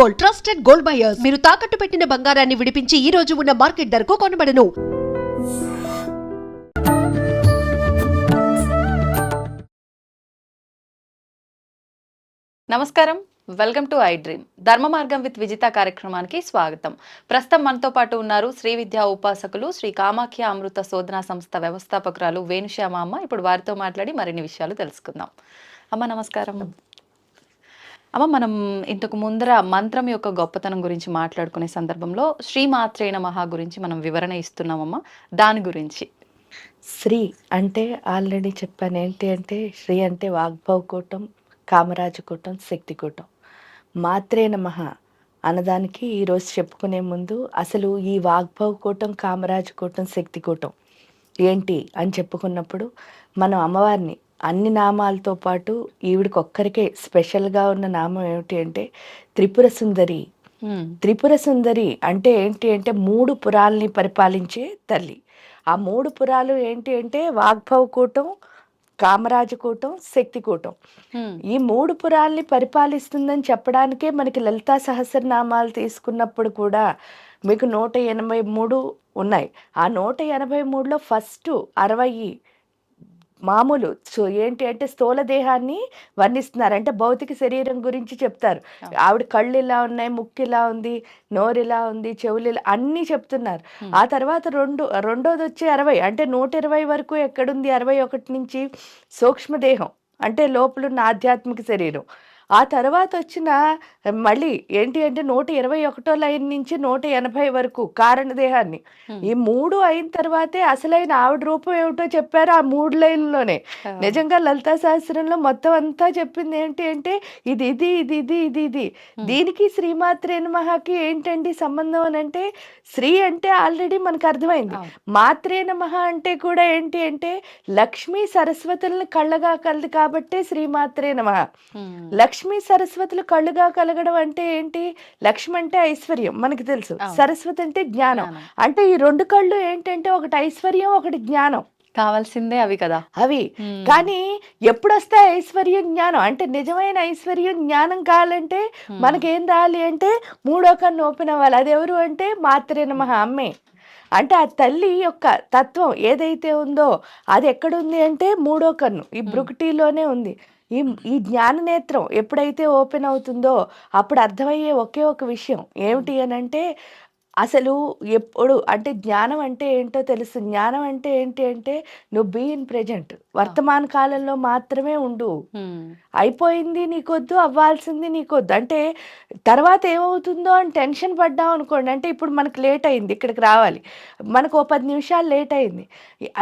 Gold, trusted gold buyers. మీరు తాకట్టు పెట్టిన బంగారాన్ని విడిపించి ఈ రోజు ఉన్న మార్కెట్ ధరకు కొనబడను. నమస్కారం, వెల్కమ్ టు ఐ డ్రీమ్. ధర్మ మార్గం విత్ విజిత కార్యక్రమానికి స్వాగతం. ప్రస్తుతం మనతో పాటు ఉన్నారు శ్రీ విద్యా ఉపాసకులు శ్రీ కామాఖ్య అమృత శోధనా సంస్థ వ్యవస్థాపకురాలు వేణుశ్యామ అమ్మ. ఇప్పుడు వారితో మాట్లాడి మరిన్ని విషయాలు తెలుసుకుందాం. అమ్మ నమస్కారం. అమ్మ, మనం ఇంతకు ముందర మంత్రం యొక్క గొప్పతనం గురించి మాట్లాడుకునే సందర్భంలో శ్రీమాత్రే నమః గురించి మనం వివరణ ఇస్తున్నామమ్మ. దాని గురించి శ్రీ అంటే ఆల్రెడీ చెప్పాను. ఏంటి అంటే శ్రీ అంటే వాగ్భవకూటం, కామరాజకూటం, శక్తికూటం. మాత్రే నమః అన్నదానికి ఈరోజు చెప్పుకునే ముందు అసలు ఈ వాగ్భవకూటం, కామరాజకూటం, శక్తికూటం ఏంటి అని చెప్పుకున్నప్పుడు మనం అమ్మవారిని అన్ని నామాలతో పాటు ఈవిడికి ఒక్కరికే స్పెషల్గా ఉన్న నామం ఏమిటి అంటే త్రిపుర సుందరి. త్రిపుర సుందరి అంటే ఏంటి అంటే 3 పురాల్ని పరిపాలించే తల్లి. ఆ 3 పురాలు ఏంటి అంటే వాగ్భవకూటం, కామరాజకూటం, శక్తికూటం. ఈ 3 పురాల్ని పరిపాలిస్తుందని చెప్పడానికే మనకి లలితా సహస్రనామాలు తీసుకున్నప్పుడు కూడా మీకు 183 ఉన్నాయి. ఆ 183లో ఫస్ట్ 60 మామూలు ఏంటి అంటే స్థూల దేహాన్ని వర్ణిస్తున్నారు. అంటే భౌతిక శరీరం గురించి చెప్తారు. ఆవిడ కళ్ళు ఇలా ఉన్నాయి, ముక్కు ఇలా ఉంది, నోరు ఇలా ఉంది, చెవులు ఇలా అన్నీ చెప్తున్నారు. ఆ తర్వాత రెండోది వచ్చి 60 అంటే 120 వరకు ఎక్కడుంది 61 నుంచి సూక్ష్మదేహం అంటే లోపలున్న ఆధ్యాత్మిక శరీరం. ఆ తర్వాత వచ్చిన మళ్ళీ ఏంటి అంటే 121 లైన్ నుంచి 180 వరకు కారణదేహాన్ని. ఈ 3 అయిన తర్వాతే అసలైన ఆవిడ రూపం ఏమిటో చెప్పారు ఆ 3 లైన్లోనే. నిజంగా లలితా శాస్త్రంలో మొత్తం అంతా చెప్పింది ఏంటి అంటే ఇది ఇది ఇది ఇది ఇది ఇది దీనికి శ్రీమాత్రే నమఃకి ఏంటండి సంబంధం అని అంటే శ్రీ అంటే ఆల్రెడీ మనకు అర్థమైంది. మాత్రే నమః అంటే కూడా ఏంటి అంటే లక్ష్మీ సరస్వతులను కళ్ళగా కలదు కాబట్టే శ్రీమాత్రే నమః. లక్ష్మీ సరస్వతులు కళ్ళుగా కలగడం అంటే ఏంటి? లక్ష్మి అంటే ఐశ్వర్యం మనకి తెలుసు, సరస్వతి అంటే జ్ఞానం. అంటే ఈ 2 కళ్ళు ఏంటంటే ఒకటి ఐశ్వర్యం, ఒకటి జ్ఞానం. కావాల్సిందే అవి కదా అవి. కానీ ఎప్పుడు వస్తాయి ఐశ్వర్యం, జ్ఞానం? అంటే నిజమైన ఐశ్వర్యం, జ్ఞానం కావాలంటే మనకేం రావాలి అంటే 3వ కన్ను ఓపెన్ అవ్వాలి. అది ఎవరు అంటే మాత్రే నమః అమ్మే. అంటే ఆ తల్లి యొక్క తత్వం ఏదైతే ఉందో అది ఎక్కడుంది అంటే 3వ కన్ను ఈ భృకుటిలోనే ఉంది. ఈ జ్ఞాన నేత్రం ఎప్పుడైతే ఓపెన్ అవుతుందో అప్పుడు అర్థమయ్యే ఒకే ఒక విషయం ఏమిటి అని అంటే అసలు ఎప్పుడు అంటే జ్ఞానం అంటే ఏంటో తెలుసు. జ్ఞానం అంటే ఏంటి అంటే నువ్వు బీ ఇన్ ప్రెజెంట్, వర్తమాన కాలంలో మాత్రమే ఉండు. అయిపోయింది నీకొద్దు, అవ్వాల్సింది నీకొద్దు. అంటే తర్వాత ఏమవుతుందో అని టెన్షన్ పడ్డాం అనుకోండి. అంటే ఇప్పుడు మనకు లేట్ అయింది ఇక్కడికి రావాలి, మనకు 10 నిమిషాలు లేట్ అయింది,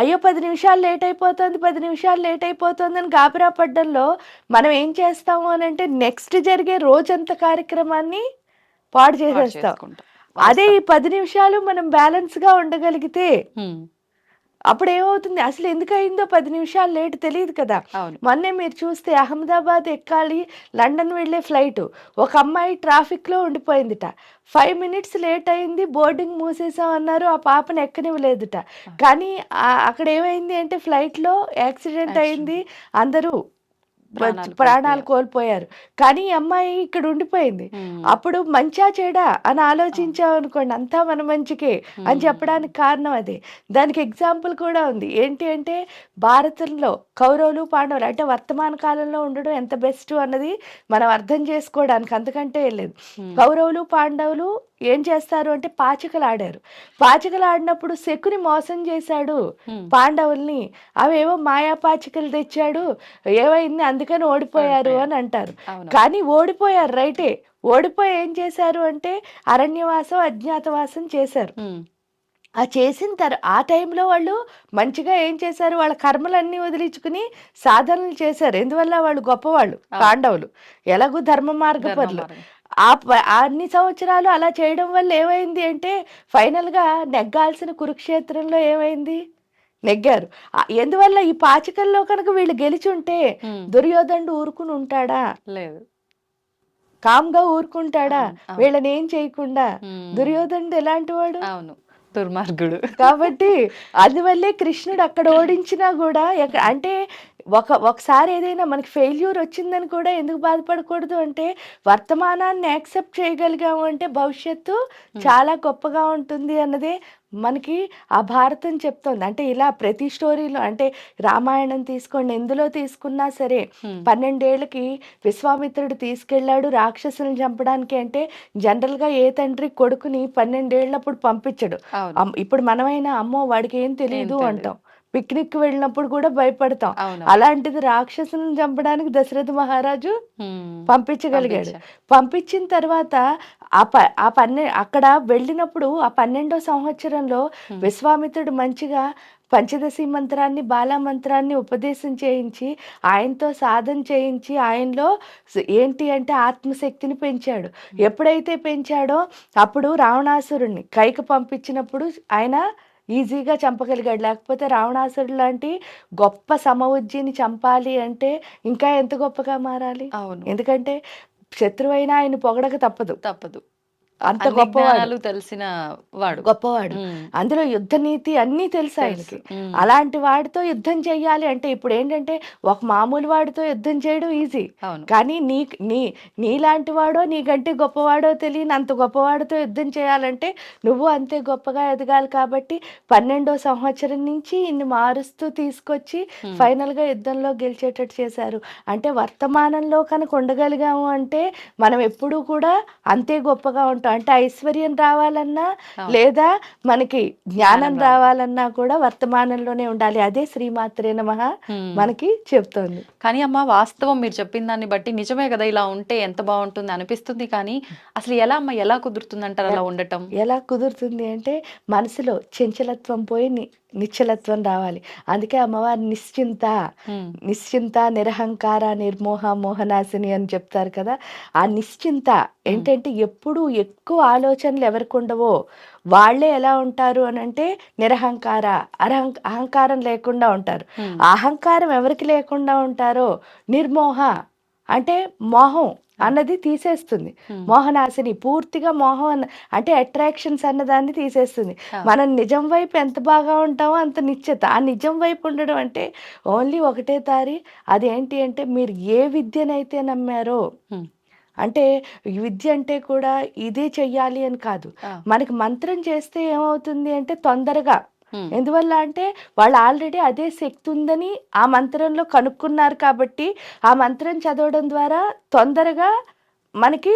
అయ్యో 10 నిమిషాలు లేట్ అయిపోతుంది, 10 నిమిషాలు లేట్ అయిపోతుంది అని గాబరా పడ్డంలో మనం ఏం చేస్తాము అని అంటే నెక్స్ట్ జరిగే రోజంత కార్యక్రమాన్ని పాడు చేసేస్తాం. అదే ఈ 10 నిమిషాలు మనం బ్యాలెన్స్ గా ఉండగలిగితే అప్పుడు ఏమవుతుంది? అసలు ఎందుకు అయిందో 10 నిమిషాలు లేట్ తెలియదు కదా. మొన్నే మీరు చూస్తే అహ్మదాబాద్ ఎక్కాలి, లండన్ వెళ్ళే ఫ్లైట్, ఒక అమ్మాయి ట్రాఫిక్ లో ఉండిపోయిందిట. 5 మినిట్స్ లేట్ అయింది, బోర్డింగ్ మూసేసాం అన్నారు, ఆ పాపను ఎక్కనివ్వలేదుట. కానీ అక్కడ ఏమైంది అంటే ఫ్లైట్ లో యాక్సిడెంట్ అయింది, అందరూ ప్రాణాలు కోల్పోయారు. కానీ ఈ అమ్మాయి ఇక్కడ ఉండిపోయింది. అప్పుడు మంచా చెడా అని ఆలోచించాం అనుకోండి, అంతా మన మంచికే అని చెప్పడానికి కారణం అదే. దానికి ఎగ్జాంపుల్ కూడా ఉంది. ఏంటి అంటే భారతంలో కౌరవులు, పాండవులు అంటే వర్తమాన కాలంలో ఉండడం ఎంత బెస్ట్ అన్నది మనం అర్థం చేసుకోవడానికి అంతకంటే లేదు. కౌరవులు, పాండవులు ఏం చేస్తారు అంటే పాచికలు ఆడారు. పాచికలు ఆడినప్పుడు శకుని మోసం చేశాడు పాండవుల్ని. అవేవో మాయా పాచికలు తెచ్చాడు, ఏమైంది అందుకని ఓడిపోయారు అని అంటారు. కానీ ఓడిపోయారు రైటే. ఓడిపోయి ఏం చేశారు అంటే అరణ్యవాసం, అజ్ఞాతవాసం చేశారు. ఆ చేసిన ఆ టైంలో వాళ్ళు మంచిగా ఏం చేశారు, వాళ్ళ కర్మలన్నీ వదిలించుకుని సాధనలు చేశారు. ఎందువల్ల వాళ్ళు గొప్పవాళ్ళు పాండవులు, ఎలాగూ ధర్మ మార్గపరులు. అన్ని సంవత్సరాలు అలా చేయడం వల్ల ఏమైంది అంటే ఫైనల్గా నెగ్గాల్సిన కురుక్షేత్రంలో ఏమైంది, నెగ్గారు. ఎందువల్ల ఈ పాచికల్లో కనుక వీళ్ళు గెలిచుంటే దుర్యోధనుడు ఊరుకుని ఉంటాడా? లేదు. కామ్గా ఊరుకుంటాడా వీళ్ళని ఏం చేయకుండా? దుర్యోధనుడు ఎలాంటి వాడు? అవును, దుర్మార్గుడు. కాబట్టి అందువల్లే కృష్ణుడు అక్కడ ఓడించినా కూడా అంటే ఒకసారి ఏదైనా మనకి ఫెయిల్యూర్ వచ్చిందని కూడా ఎందుకు బాధపడకూడదు అంటే, వర్తమానాన్ని యాక్సెప్ట్ చేయగలిగాము అంటే భవిష్యత్తు చాలా గొప్పగా ఉంటుంది అన్నదే మనకి ఆ భారతం చెప్తోంది. అంటే ఇలా ప్రతి స్టోరీలో, అంటే రామాయణం తీసుకోండి, ఎందులో తీసుకున్నా సరే 12 ఏళ్ళకి విశ్వామిత్రుడు తీసుకెళ్ళాడు రాక్షసులను చంపడానికి. అంటే జనరల్గా ఏ తండ్రి కొడుకుని 12 ఏళ్ళప్పుడు పంపించడు. అవును. ఇప్పుడు మనమైనా అమ్మో వాడికి ఏం తెలియదు తెలీదు. అంటాం, పిక్నిక్ వెళ్ళినప్పుడు కూడా భయపడతాం. అవును. అలాంటిది రాక్షసులను చంపడానికి దశరథ మహారాజు పంపించగలిగాడు. పంపించిన తర్వాత అక్కడ వెళ్ళినప్పుడు ఆ 12వ సంవత్సరంలో విశ్వామిత్రుడు మంచిగా పంచదశి మంత్రాన్ని, బాలా మంత్రాన్ని ఉపదేశం చేయించి, ఆయనతో సాధన చేయించి, ఆయనలో ఏంటి అంటే ఆత్మశక్తిని పెంచాడు. ఎప్పుడైతే పెంచాడో అప్పుడు రావణాసురుణ్ణి కైకి పంపించినప్పుడు ఆయన ఈజీగా చంపగలిగాడు. లేకపోతే రావణాసురుడు లాంటి గొప్ప సమవుజ్జిని చంపాలి అంటే ఇంకా ఎంత గొప్పగా మారాలి. అవును. ఎందుకంటే శత్రువైనా ఆయన పొగడక తప్పదు. అంత అన్ని గొప్పవాడు, జ్ఞానాలు తెలిసిన వాడు. గొప్పవాడు. అందులో యుద్ధ నీతి అన్నీ తెలుసు ఆయనకి. అలాంటి వాడితో యుద్ధం చెయ్యాలి అంటే ఇప్పుడు ఏంటంటే ఒక మామూలు వాడితో యుద్ధం చేయడం ఈజీ, అవును. కానీ నీలాంటి వాడో నీకంటే గొప్పవాడో తెలియని అంత గొప్పవాడితో యుద్ధం చేయాలంటే నువ్వు అంతే గొప్పగా ఎదగాలి. కాబట్టి 12వ సంవత్సరం నుంచి ఇన్ని మారుస్తూ తీసుకొచ్చి ఫైనల్గా యుద్ధంలో గెలిచేటట్టు చేశారు. అంటే వర్తమానంలో కనుక ఉండగలిగాము అంటే మనం ఎప్పుడూ కూడా అంతే గొప్పగా ఉంటాం. అంటే ఐశ్వర్యం రావాలన్నా లేదా మనకి జ్ఞానం రావాలన్నా కూడా వర్తమానంలోనే ఉండాలి. అదే శ్రీమాత్రే నమః మనకి చెప్తోంది. కానీ అమ్మ, వాస్తవం మీరు చెప్పిన దాన్ని బట్టి నిజమే కదా, ఇలా ఉంటే ఎంత బాగుంటుంది అనిపిస్తుంది. కానీ అసలు ఎలా అమ్మ, ఎలా కుదురుతుంది అంటారు అలా ఉండటం? ఎలా కుదురుతుంది అంటే మనసులో చంచలత్వం పోయి నిశ్చలత్వం రావాలి. అందుకే అమ్మవారు నిశ్చింత నిరహంకార నిర్మోహ మోహనాశిని అని చెప్తారు కదా. ఆ నిశ్చింత ఏంటంటే ఎప్పుడు ఎక్కువ ఆలోచనలు ఎవరికి ఉండవో వాళ్ళే ఎలా ఉంటారు అని అంటే నిరహంకార, అహంకారం లేకుండా ఉంటారు. అహంకారం ఎవరికి లేకుండా ఉంటారో నిర్మోహ అంటే మోహం అన్నది తీసేస్తుంది. మోహనాశిని పూర్తిగా మోహం అంటే అట్రాక్షన్స్ అన్నదాన్ని తీసేస్తుంది. మనం నిజం వైపు ఎంత బాగా ఉంటామో అంత నిశ్చిత. ఆ నిజం వైపు ఉండడం అంటే ఓన్లీ ఒకటే దారి. అదేంటి అంటే మీరు ఏ విద్యనైతే నమ్మారో, అంటే విద్య అంటే కూడా ఇదే చెయ్యాలి అని కాదు. మనకి మంత్రం చేస్తే ఏమవుతుంది అంటే తొందరగా, ఎందువల్ల అంటే వాళ్ళు ఆల్రెడీ అదే శక్తి ఉందని ఆ మంత్రంలో కనుక్కున్నారు. కాబట్టి ఆ మంత్రం చదవడం ద్వారా తొందరగా మనకి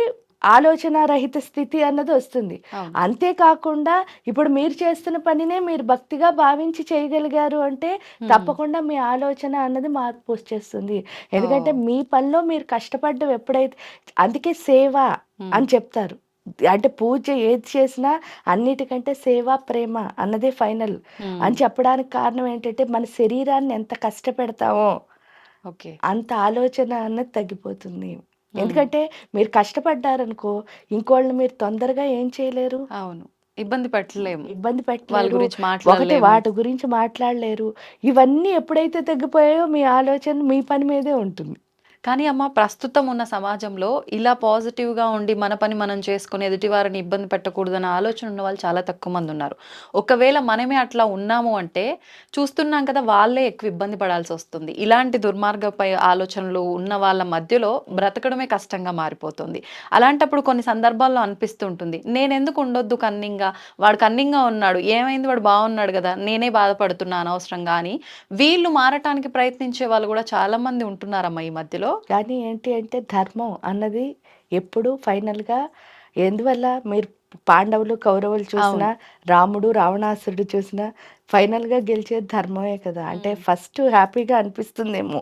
ఆలోచన రహిత స్థితి అన్నది వస్తుంది. అంతేకాకుండా ఇప్పుడు మీరు చేస్తున్న పనినే మీరు భక్తిగా భావించి చేయగలిగారు అంటే తప్పకుండా మీ ఆలోచన అన్నది మార్పు వచ్చేస్తుంది. ఎందుకంటే మీ పనిలో మీరు కష్టపడ్డం ఎప్పుడైతే, అందుకే సేవ అని చెప్తారు. అంటే పూజ ఏది చేసినా అన్నిటికంటే సేవ ప్రేమ అన్నదే ఫైనల్ అని చెప్పడానికి కారణం ఏంటంటే మన శరీరాన్ని ఎంత కష్టపెడతామో అంత ఆలోచన అన్నది తగ్గిపోతుంది. ఎందుకంటే మీరు కష్టపడ్డారనుకో ఇంకోళ్ళని మీరు తొందరగా ఏం చేయలేరు. అవును, ఇబ్బంది పెట్టలేము. ఒకటి వాటి గురించి మాట్లాడలేరు. ఇవన్నీ ఎప్పుడైతే తగ్గిపోయాయో మీ ఆలోచన మీ పని మీదే ఉంటుంది. కానీ అమ్మ, ప్రస్తుతం ఉన్న సమాజంలో ఇలా పాజిటివ్గా ఉండి మన పని మనం చేసుకుని ఎదుటి వారిని ఇబ్బంది పెట్టకూడదన్న ఆలోచన ఉన్న వాళ్ళు చాలా తక్కువ మంది ఉన్నారు. ఒకవేళ మనమే అట్లా ఉన్నాము అంటే చూస్తున్నాం కదా, వాళ్ళే ఎక్కువ ఇబ్బంది పడాల్సి వస్తుంది. ఇలాంటి దుర్మార్గపై ఆలోచనలు ఉన్న వాళ్ళ మధ్యలో బ్రతకడమే కష్టంగా మారిపోతుంది. అలాంటప్పుడు కొన్ని సందర్భాల్లో అనిపిస్తుంటుంది, నేను ఎందుకు ఉండొద్దు కన్నింగా, వాడు కన్నింగా ఉన్నాడు, ఏమైంది, వాడు బాగున్నాడు కదా, నేనే బాధపడుతున్నా అనవసరంగా అని వీళ్ళు మారటానికి ప్రయత్నించే వాళ్ళు కూడా చాలా మంది ఉంటున్నారమ్మా ఈ మధ్యలో. కానీ ఏంటి అంటే ధర్మం అన్నది ఎప్పుడు ఫైనల్గా, ఎందువల్ల మీరు పాండవులు కౌరవులు చూసినా, రాముడు రావణాసురుడు చూసినా ఫైనల్గా గెలిచేది ధర్మమే కదా. అంటే ఫస్ట్ హ్యాపీగా అనిపిస్తుందేమో,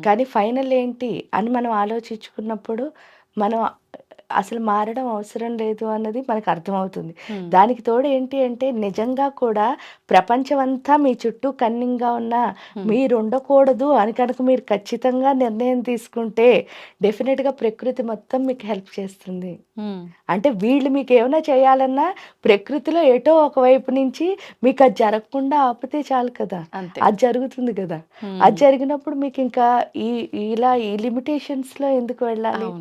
కానీ ఫైనల్ ఏంటి అని మనం ఆలోచించుకున్నప్పుడు మనం అసలు మారడం అవసరం లేదు అన్నది మనకు అర్థమవుతుంది. దానికి తోడు ఏంటి అంటే నిజంగా కూడా ప్రపంచం అంతా మీ చుట్టూ కన్నింగ్గా ఉన్నా మీరు ఉండకూడదు అని కనుక మీరు ఖచ్చితంగా నిర్ణయం తీసుకుంటే డెఫినెట్గా ప్రకృతి మొత్తం మీకు హెల్ప్ చేస్తుంది. అంటే వీళ్ళు మీకు ఏమైనా చేయాలన్నా ప్రకృతిలో ఏటో ఒకవైపు నుంచి మీకు అది జరగకుండా ఆపితే చాలు కదా, అది జరుగుతుంది కదా. అది జరిగినప్పుడు మీకు ఇంకా ఇలా ఈ లిమిటేషన్స్లో ఎందుకు వెళ్ళాలి?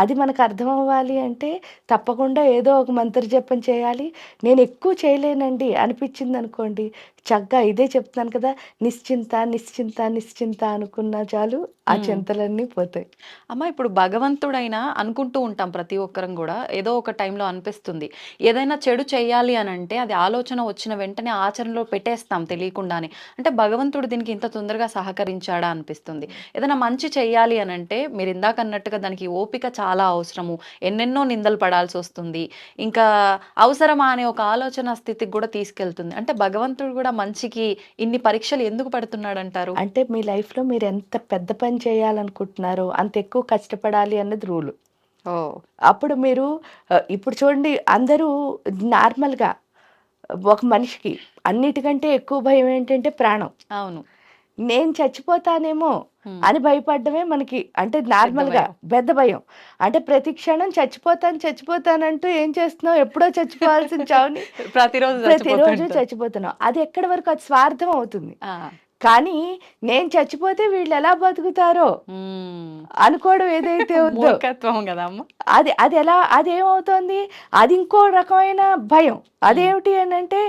అది మనకు అర్థం అవ్వాలి అంటే తప్పకుండా ఏదో ఒక మంత్ర జపం చేయాలి. నేను ఎక్కువ చేయలేనండి అనిపించింది అనుకోండి, చక్కగా ఇదే చెప్తున్నాను కదా, నిశ్చింత నిశ్చింత నిశ్చింత అనుకున్నా చాలు ఆ చింతలన్నీ పోతాయి. అమ్మ ఇప్పుడు భగవంతుడైనా అనుకుంటూ ఉంటాం ప్రతి ఒక్కరం కూడా ఏదో ఒక టైంలో అనిపిస్తుంది. ఏదైనా చెడు చేయాలి అని అంటే అది ఆలోచన వచ్చిన వెంటనే ఆచరణలో పెట్టేస్తాం తెలియకుండానే. అంటే భగవంతుడు దీనికి ఇంత తొందరగా సహకరించాడా అనిపిస్తుంది. ఏదైనా మంచి చేయాలి అని అంటే మీరు ఇందాక అన్నట్టుగా దానికి ఓపిక చాలా అవసరము. ఎన్నెన్నో నిందలు పడాల్సి వస్తుంది. ఇంకా అవసరమా అనే ఒక ఆలోచన స్థితికి కూడా తీసుకెళ్తుంది. అంటే భగవంతుడు కూడా మంచికి ఇన్ని పరీక్షలు ఎందుకు పడుతున్నాడంటారు? అంటే మీ లైఫ్లో మీరు ఎంత పెద్ద పని చేయాలనుకుంటున్నారో అంత ఎక్కువ కష్టపడాలి అన్నది రూలు. ఓ అప్పుడు మీరు ఇప్పుడు చూడండి, అందరూ నార్మల్గా ఒక మనిషికి అన్నిటికంటే ఎక్కువ భయం ఏంటంటే ప్రాణం. అవును. నేను చచ్చిపోతానేమో అని భయపడ్డమే మనకి అంటే నార్మల్గా పెద్ద భయం. అంటే ప్రతి క్షణం చచ్చిపోతానంటూ ఏం చేస్తున్నావు, ఎప్పుడో చచ్చిపోవాల్సిన చావుని ప్రతిరోజు చచ్చిపోతున్నావు. అది ఎక్కడి వరకు అది స్వార్థం అవుతుంది. కానీ నేను చచ్చిపోతే వీళ్ళు ఎలా బతుకుతారో అనుకోవడం ఏదైతే ఉందో అదేమవుతోంది, అది ఇంకో రకమైన భయం. అదేమిటి అని అంటే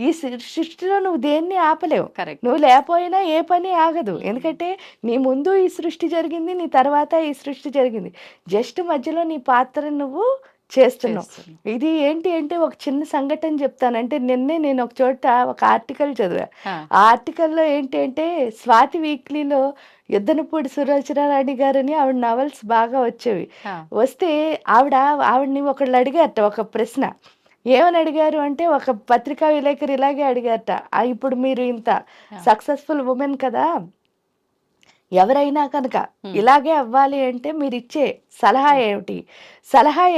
ఈ సృష్టిలో నువ్వు దేన్ని ఆపలేవు. నువ్వు లేకపోయినా ఏ పని ఆగదు. ఎందుకంటే నీ ముందు ఈ సృష్టి జరిగింది, నీ తర్వాత ఈ సృష్టి జరిగింది. జస్ట్ మధ్యలో నీ పాత్ర నువ్వు చేస్తున్నావు. ఇది ఏంటి అంటే ఒక చిన్న సంఘటన చెప్తాను. అంటే నిన్నే నేను ఒక చోట ఒక ఆర్టికల్ చదివా. ఆ ఆర్టికల్లో ఏంటి అంటే స్వాతి వీక్లీలో యుద్ధనపూడి సులోచనారాణి గారని ఆవిడ నవల్స్ బాగా వచ్చేవి. వస్తే ఆవిడని ఒకళ్ళు అడిగారట ఒక ప్రశ్న. ఏమని అడిగారు అంటే, ఒక పత్రికా విలేకరు ఇలాగే అడిగారట, ఇప్పుడు మీరు ఇంత సక్సెస్ఫుల్ ఉమెన్ కదా, ఎవరైనా కనుక ఇలాగే అవ్వాలి అంటే మీరు ఇచ్చే సలహా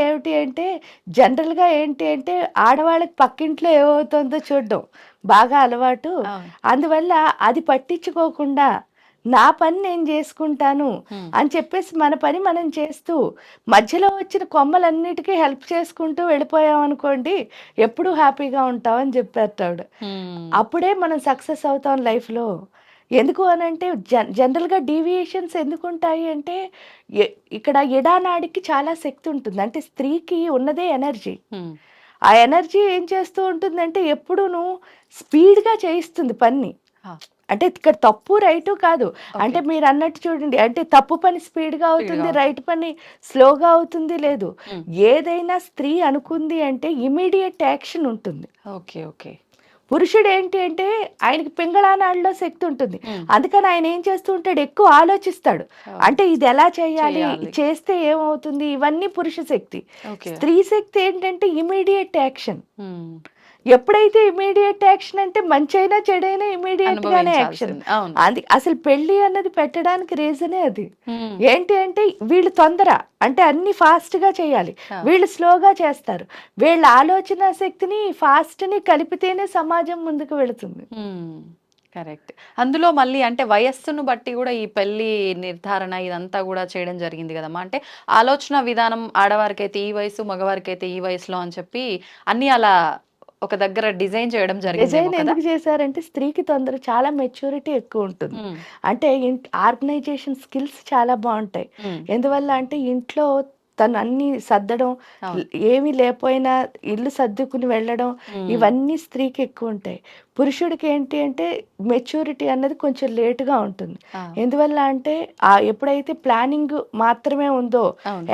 ఏమిటి అంటే, జనరల్గా ఏంటి అంటే ఆడవాళ్ళకి పక్కింట్లో ఏమవుతుందో చూడడం బాగా అలవాటు. అందువల్ల అది పట్టించుకోకుండా నా పని నేను చేసుకుంటాను అని చెప్పేసి మన పని మనం చేస్తూ మధ్యలో వచ్చిన కొమ్మలన్నిటికీ హెల్ప్ చేసుకుంటూ వెళ్ళిపోయాం అనుకోండి, ఎప్పుడూ హ్యాపీగా ఉంటామని చెప్పారు ఆవిడ. అప్పుడే మనం సక్సెస్ అవుతాం లైఫ్లో. ఎందుకు అని అంటే జనరల్గా డీవియేషన్స్ ఎందుకు ఉంటాయి అంటే, ఇక్కడ ఎడానాడికి చాలా శక్తి ఉంటుంది. అంటే స్త్రీకి ఉన్నదే ఎనర్జీ. ఆ ఎనర్జీ ఏం చేస్తూ ఉంటుందంటే ఎప్పుడూను స్పీడ్గా చేయిస్తుంది పని. అంటే ఇక్కడ తప్పు రైటు కాదు. అంటే మీరు అన్నట్టు చూడండి, అంటే తప్పు పని స్పీడ్గా అవుతుంది, రైట్ పని స్లోగా అవుతుంది. లేదు, ఏదైనా స్త్రీ అనుకుంది అంటే ఇమీడియట్ యాక్షన్ ఉంటుంది. పురుషుడు ఏంటి అంటే ఆయనకి పింగళానాడులో శక్తి ఉంటుంది. అందుకని ఆయన ఏం చేస్తూ ఉంటాడు, ఎక్కువ ఆలోచిస్తాడు. అంటే ఇది ఎలా చేయాలి, చేస్తే ఏమవుతుంది, ఇవన్నీ పురుష శక్తి. స్త్రీ శక్తి ఏంటంటే ఇమీడియట్ యాక్షన్. ఎప్పుడైతే ఇమీడియట్ యాక్షన్ అంటే మంచి అయినా చెడైనా ఇమీడియట్ గానే యాక్షన్. అసలు పెళ్లి అన్నది పెట్టడానికి రీజనే అది. ఏంటి అంటే వీళ్ళు తొందర, అంటే అన్ని ఫాస్ట్ గా చేయాలి, వీళ్ళు స్లోగా చేస్తారు. వీళ్ళ ఆలోచన శక్తిని ఫాస్ట్ ని కలిపితేనే సమాజం ముందుకు వెళుతుంది. కరెక్ట్. అందులో మళ్ళీ అంటే వయస్సును బట్టి కూడా ఈ పెళ్లి నిర్ధారణ ఇదంతా కూడా చేయడం జరిగింది కదమ్మా. అంటే ఆలోచన విధానం ఆడవారికైతే ఈ వయసు, మగవారికైతే ఈ వయసులో అని చెప్పి అన్ని అలా ఒక దగ్గర డిజైన్ చేయడం జరిగింది. డిజైన్ ఎందుకు చేశారంటే స్త్రీకి తొందర చాలా మెచ్యూరిటీ ఎక్కువ ఉంటుంది. అంటే ఆర్గనైజేషన్ స్కిల్స్ చాలా బాగుంటాయి. ఎందువల్ల అంటే ఇంట్లో తను అన్ని సర్దడం, ఏమీ లేకపోయినా ఇల్లు సర్దుకుని వెళ్ళడం, ఇవన్నీ స్త్రీకి ఎక్కువ ఉంటాయి. పురుషుడికి ఏంటి అంటే మెచ్యూరిటీ అన్నది కొంచెం లేటుగా ఉంటుంది. ఎందువల్ల అంటే ఎప్పుడైతే ప్లానింగ్ మాత్రమే ఉందో,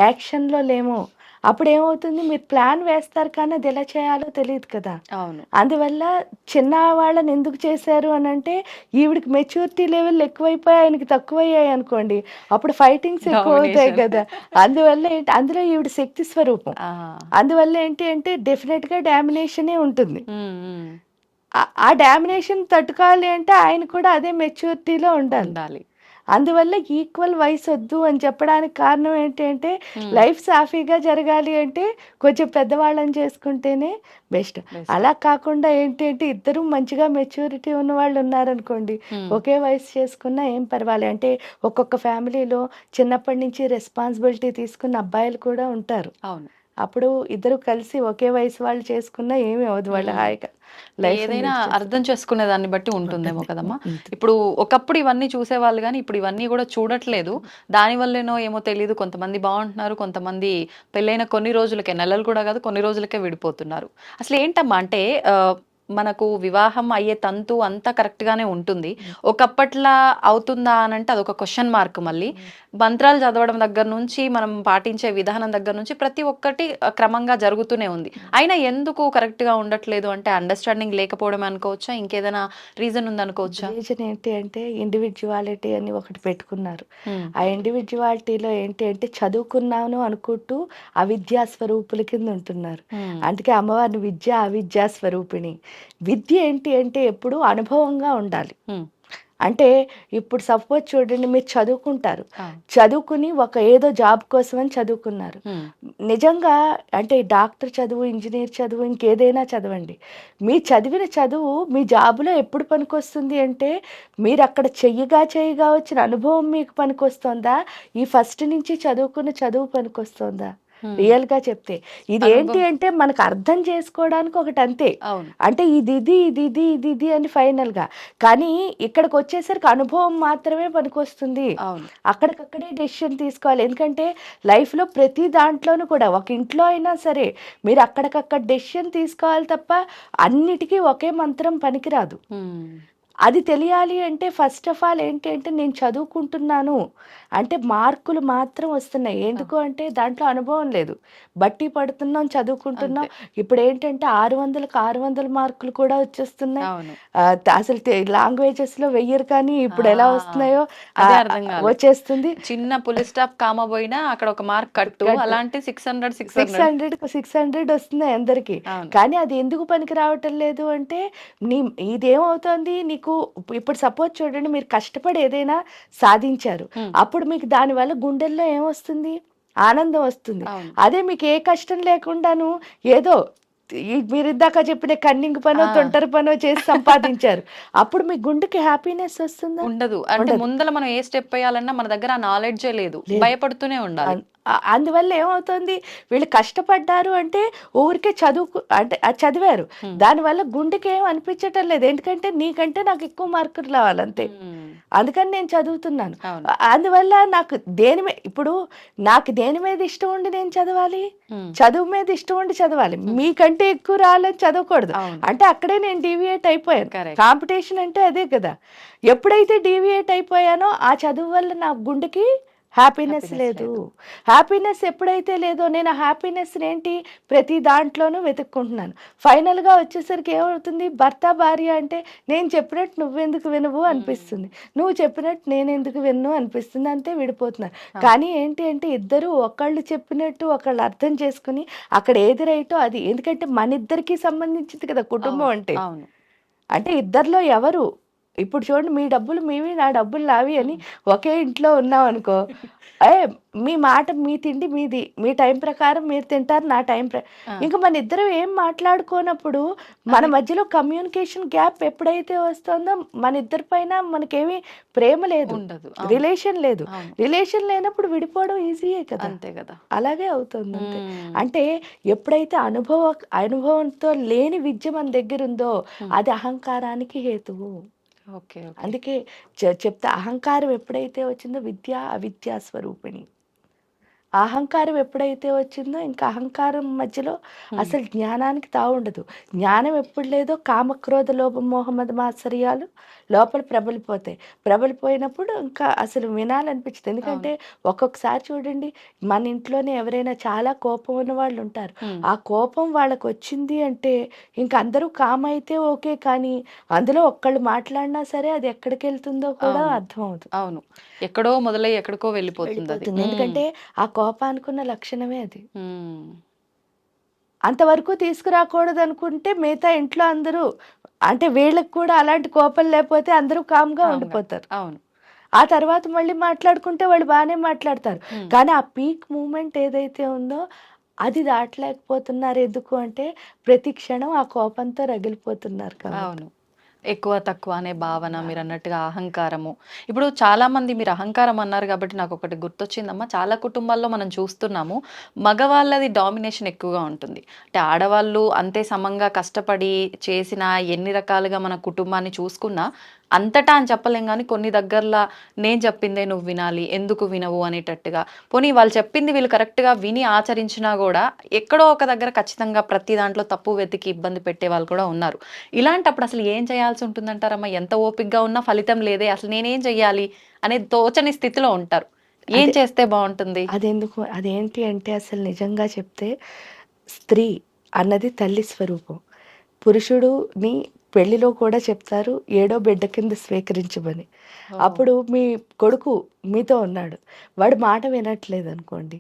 యాక్షన్లో లేమో, అప్పుడు ఏమవుతుంది, మీరు ప్లాన్ వేస్తారు కానీ అది ఎలా చేయాలో తెలియదు కదా. అందువల్ల చిన్న వాళ్ళని ఎందుకు చేశారు అని అంటే, ఈవిడికి మెచ్యూరిటీ లెవెల్ ఎక్కువైపోయి ఆయనకి తక్కువయ్యాయి అనుకోండి, అప్పుడు ఫైటింగ్స్ ఎక్కువ అవుతాయి కదా. అందువల్ల ఏంటి, అందులో ఈవిడ శక్తి స్వరూపం. అందువల్ల ఏంటి అంటే డెఫినెట్ గా డామినేషనే ఉంటుంది. ఆ డామినేషన్ తట్టుకోవాలి అంటే ఆయన కూడా అదే మెచ్యూరిటీలో ఉండాలి. అందువల్ల ఈక్వల్ వయసు వద్దు అని చెప్పడానికి కారణం ఏంటి అంటే, లైఫ్ సాఫీగా జరగాలి అంటే కొంచెం పెద్దవాళ్ళని చేసుకుంటేనే బెస్ట్. అలా కాకుండా ఏంటి అంటే ఇద్దరు మంచిగా మెచ్యూరిటీ ఉన్న వాళ్ళు ఉన్నారనుకోండి, ఒకే వయసు చేసుకున్నా ఏం పర్వాలేదు. అంటే ఒక్కొక్క ఫ్యామిలీలో చిన్నప్పటి నుంచి రెస్పాన్సిబిలిటీ తీసుకున్న అబ్బాయిలు కూడా ఉంటారు. అప్పుడు ఇద్దరు కలిసి ఒకే వయసు వాళ్ళు చేసుకున్నా ఏమి అవ్వదు, వాళ్ళు హాయిగా ఏదైనా అర్థం చేసుకునే దాన్ని బట్టి ఉంటుందేమో కదమ్మా. ఇప్పుడు ఒకప్పుడు ఇవన్నీ చూసేవాళ్ళు కానీ ఇప్పుడు ఇవన్నీ కూడా చూడట్లేదు. దానివల్లేనో ఏమో తెలియదు, కొంతమంది బాగుంటున్నారు, కొంతమంది పెళ్ళైన కొన్ని రోజులకే, నెలలు కూడా కాదు కొన్ని రోజులకే విడిపోతున్నారు. అసలు ఏంటమ్మా అంటే మనకు వివాహం అయ్యే తంతు అంతా కరెక్ట్ గానే ఉంటుంది. ఒకప్పట్లా అవుతుందా అని అంటే అదొక క్వశ్చన్ మార్క్. మళ్ళీ మంత్రాలు చదవడం దగ్గర నుంచి మనం పాటించే విధానం దగ్గర నుంచి ప్రతి ఒక్కటి క్రమంగా జరుగుతూనే ఉంది. అయినా ఎందుకు కరెక్ట్ గా ఉండట్లేదు అంటే అండర్స్టాండింగ్ లేకపోవడం అనుకోవచ్చా, ఇంకేదైనా రీజన్ ఉందనుకోవచ్చా? రీజన్ ఏంటి అంటే ఇండివిజువాలిటీ అని ఒకటి పెట్టుకున్నారు. ఉమ్, ఆ ఇండివిజువాలిటీలో ఏంటి అంటే చదువుకున్నాను అనుకుంటూ అవిద్యా స్వరూపుల కింద ఉంటున్నారు. ఉమ్, అందుకే అమ్మవారిని విద్య అవిద్యా స్వరూపిణి. విద్య ఏంటి అంటే ఎప్పుడు అనుభవంగా ఉండాలి. ఉమ్, అంటే ఇప్పుడు సపోజ్ చూడండి, మీరు చదువుకుంటారు, ఆ, చదువుకుని ఒక ఏదో జాబ్ కోసం అని చదువుకున్నారు. ఉమ్, నిజంగా అంటే డాక్టర్ చదువు, ఇంజనీర్ చదువు, ఇంకేదైనా చదవండి, మీ చదివిన చదువు మీ జాబులో ఎప్పుడు పనికొస్తుంది అంటే మీరు అక్కడ చెయ్యగా వచ్చిన అనుభవం మీకు పనికొస్తుందా, ఈ ఫస్ట్ నుంచి చదువుకున్న చదువు పనికొస్తుందా? ఉమ్. రియల్గా చెప్తే ఇది ఏంటి అనుభవం. అంటే మనకు అర్థం చేసుకోవడానికి ఒకటి అంతే. అవును. అంటే ఇది అని ఫైనల్గా. కానీ ఇక్కడికి వచ్చేసరికి అనుభవం మాత్రమే పనికొస్తుంది. అవును. అక్కడికక్కడే డెసిషన్ తీసుకోవాలి. ఎందుకంటే లైఫ్లో ప్రతి దాంట్లోనూ కూడా ఒక ఇంట్లో అయినా సరే మీరు అక్కడికక్కడ డెసిషన్ తీసుకోవాలి తప్ప అన్నిటికీ ఒకే మంత్రం పనికిరాదు. ఉమ్, అది తెలియాలి అంటే ఫస్ట్ ఆఫ్ ఆల్ ఏంటి అంటే నేను చదువుకుంటున్నాను అంటే మార్కులు మాత్రం వస్తున్నాయి. ఎందుకు అంటే దాంట్లో అనుభవం లేదు, బట్టి పడుతున్నాం, చదువుకుంటున్నాం. ఇప్పుడు ఏంటంటే 600కి 600 మార్కులు కూడా వచ్చేస్తున్నాయి. అవును. అసలు లాంగ్వేజెస్లో వెయ్యరు, కానీ ఇప్పుడు ఎలా వస్తున్నాయో అదే అర్థం కాలేదు. వచ్చేస్తుంది. చిన్న పులి స్టాప్ కామ పోయినా అక్కడ ఒక మార్క్ కట్టు, అలాంటి 600 600 వస్తున్నాయి అందరికి. అవును. కానీ అది ఎందుకు పనికి రావటం లేదు అంటే ఇదేమవుతోంది, నీకు ఇప్పుడు సపోజ్ చూడండి, మీరు కష్టపడి ఏదైనా సాధించారు, అప్పుడు మీకు దానివల్ల గుండెల్లో ఏమొస్తుంది, ఆనందం వస్తుంది. అవును. అదే మీకు ఏ కష్టం లేకుండాను ఏదో మీరు ఇందాక చెప్పిన కన్నింగ్ పనో తొంటరి పనో చేసి సంపాదించారు, అప్పుడు మీ గుండెకి హ్యాపీనెస్ వస్తుందా? ఉండదు. అంటే ముందల మనం ఏ స్టెప్ వేయాలన్నా మన దగ్గర ఆ నాలెడ్జే లేదు, భయపడుతూనే ఉండాలి. అందువల్ల ఏమవుతుంది, వీళ్ళు కష్టపడ్డారు అంటే ఊరికే అంటే అది చదివారు, దానివల్ల గుండెకి ఏం అనిపించటం లేదు. ఎందుకంటే నీకంటే నాకు ఎక్కువ మార్కులు రావాలంతే, అందుకని నేను చదువుతున్నాను. అందువల్ల నాకు ఇప్పుడు నాకు దేని మీద ఇష్టం ఉండి నేను చదవాలి, చదువు మీద ఇష్టం ఉండి చదవాలి. మీకంటే ఎక్కువ రావాలని చదవకూడదు. అంటే అక్కడే నేను డీవియేట్ అయిపోయాను. కాంపిటీషన్ అంటే అదే కదా. ఎప్పుడైతే డీవియేట్ అయిపోయానో ఆ చదువు వల్ల నా గుండెకి హ్యాపీనెస్ లేదు. హ్యాపీనెస్ ఎప్పుడైతే లేదో నేను ఆ హ్యాపీనెస్ ఏంటి ప్రతి దాంట్లోనూ వెతుక్కుంటున్నాను. ఫైనల్గా వచ్చేసరికి ఏమవుతుంది, భర్త భార్య అంటే నేను చెప్పినట్టు నువ్వెందుకు వినవు అనిపిస్తుంది, నువ్వు చెప్పినట్టు నేను ఎందుకు విన్ను అనిపిస్తుంది, అంతే విడిపోతున్నారు. కానీ ఏంటి అంటే ఇద్దరు ఒకళ్ళు చెప్పినట్టు ఒకళ్ళు అర్థం చేసుకుని అక్కడ ఏది రైటో అది, ఎందుకంటే మన ఇద్దరికి సంబంధించింది కదా కుటుంబం అంటే. అంటే ఇద్దరిలో ఎవరు, ఇప్పుడు చూడండి, మీ డబ్బులు మీవి, నా డబ్బులు నావి అని ఒకే ఇంట్లో ఉన్నాం అనుకో, మీ మాట మీ తిండి మీది, మీ టైం ప్రకారం మీరు తింటారు, నా టైం ఇంకా మన ఇద్దరం ఏం మాట్లాడుకోనప్పుడు మన మధ్యలో కమ్యూనికేషన్ గ్యాప్ ఎప్పుడైతే వస్తుందో మన ఇద్దరి పైన మనకేమీ ప్రేమ లేదు, రిలేషన్ లేదు. రిలేషన్ లేనప్పుడు విడిపోవడం ఈజీయే కదా, అంతే కదా, అలాగే అవుతుంది అంతే. అంటే ఎప్పుడైతే అనుభవంతో లేని విద్య మన దగ్గర ఉందో అది అహంకారానికి హేతువు. అందుకే చెప్తా, అహంకారం ఎప్పుడైతే వచ్చిందో విద్య అవిద్యా స్వరూపిణి. అహంకారం ఎప్పుడైతే వచ్చిందో ఇంకా అహంకారం మధ్యలో అసలు జ్ఞానానికి తావుండదు. జ్ఞానం ఎప్పుడు లేదో కామక్రోధ లోభ మోహమద మాత్సర్యాలు లోపల ప్రబలిపోయినప్పుడు ఇంకా అసలు వినాలనిపించదు. ఎందుకంటే ఒక్కొక్కసారి చూడండి, మన ఇంట్లోనే ఎవరైనా చాలా కోపం ఉన్న వాళ్ళు ఉంటారు, ఆ కోపం వాళ్ళకి వచ్చింది అంటే ఇంక అందరూ కామ్ అయితే ఓకే, కానీ అందులో ఒక్కళ్ళు మాట్లాడినా సరే అది ఎక్కడికి వెళ్తుందో కూడా అర్థం అవుతుంది. అవును, ఎక్కడో మొదలై ఎక్కడికో వెళ్ళిపోతుంది. ఎందుకంటే ఆ కోపానుకున్న లక్షణమే అది. అంతవరకు తీసుకురాకూడదు అనుకుంటే మిగతా ఇంట్లో అందరూ అంటే వీళ్ళకి కూడా అలాంటి కోపం లేకపోతే అందరూ కామ్గా ఉండిపోతారు. అవును, ఆ తర్వాత మళ్ళీ మాట్లాడుకుంటే వాళ్ళు బాగానే మాట్లాడతారు. కానీ ఆ పీక్ మూమెంట్ ఏదైతే ఉందో అది దాటలేకపోతున్నారు. ఎందుకు అంటే ప్రతి క్షణం ఆ కోపంతో రగిలిపోతున్నారు కదా. అవును, ఎక్కువ తక్కువ అనే భావన, మీరు అన్నట్టుగా అహంకారము. ఇప్పుడు చాలా మంది, మీరు అహంకారం అన్నారు కాబట్టి నాకు ఒకటి గుర్తొచ్చిందమ్మా, చాలా కుటుంబాల్లో మనం చూస్తున్నాము మగవాళ్ళది డామినేషన్ ఎక్కువగా ఉంటుంది. అంటే ఆడవాళ్ళు అంతే సమంగా కష్టపడి చేసిన ఎన్ని రకాలుగా మన కుటుంబాన్ని చూసుకున్నా అంతటా అని చెప్పలేం కానీ కొన్ని దగ్గరలా నేను చెప్పిందే నువ్వు వినాలి, ఎందుకు వినవు అనేటట్టుగా, పోనీ వాళ్ళు చెప్పింది వీళ్ళు కరెక్ట్గా విని ఆచరించినా కూడా ఎక్కడో ఒక దగ్గర ఖచ్చితంగా ప్రతి దాంట్లో తప్పు వెతికి ఇబ్బంది పెట్టే వాళ్ళు కూడా ఉన్నారు. ఇలాంటప్పుడు అసలు ఏం చేయాల్సి ఉంటుందంటారమ్మా? ఎంత ఓపికగా ఉన్నా ఫలితం లేదే, అసలు నేనేం చెయ్యాలి అనేది తోచని స్థితిలో ఉంటారు. ఏం చేస్తే బాగుంటుంది? అదెందుకు అదేంటి అంటే అసలు నిజంగా చెప్తే స్త్రీ అన్నది తల్లి స్వరూపం. పురుషుడుని పెళ్లిలో కూడా చెప్తారు 7వ బిడ్డ కింద స్వీకరించమని. అప్పుడు మీ కొడుకు మీతో ఉన్నాడు, వాడు మాట వినట్లేదు అనుకోండి,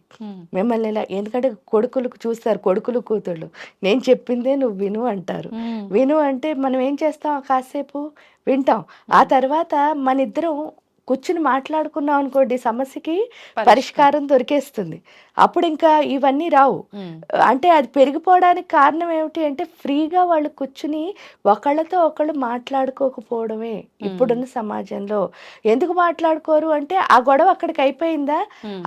మిమ్మల్ని ఇలా, ఎందుకంటే కొడుకులకు చూస్తారు, కొడుకులు కూతుళ్ళు నేను చెప్పిందే నువ్వు విను అంటారు. విను అంటే మనం ఏం చేస్తాం, కాసేపు వింటాం. ఆ తర్వాత మన ఇద్దరం కూర్చుని మాట్లాడుకున్నాం అనుకోండి, సమస్యకి పరిష్కారం దొరికేస్తుంది. అప్పుడు ఇంకా ఇవన్నీ రావు. అంటే అది పెరిగిపోవడానికి కారణం ఏమిటి అంటే ఫ్రీగా వాళ్ళు కూర్చుని ఒకళ్ళతో ఒకళ్ళు మాట్లాడుకోకపోవడమే ఇప్పుడున్న సమాజంలో. ఎందుకు మాట్లాడుకోరు అంటే ఆ గొడవ అక్కడికి అయిపోయిందా,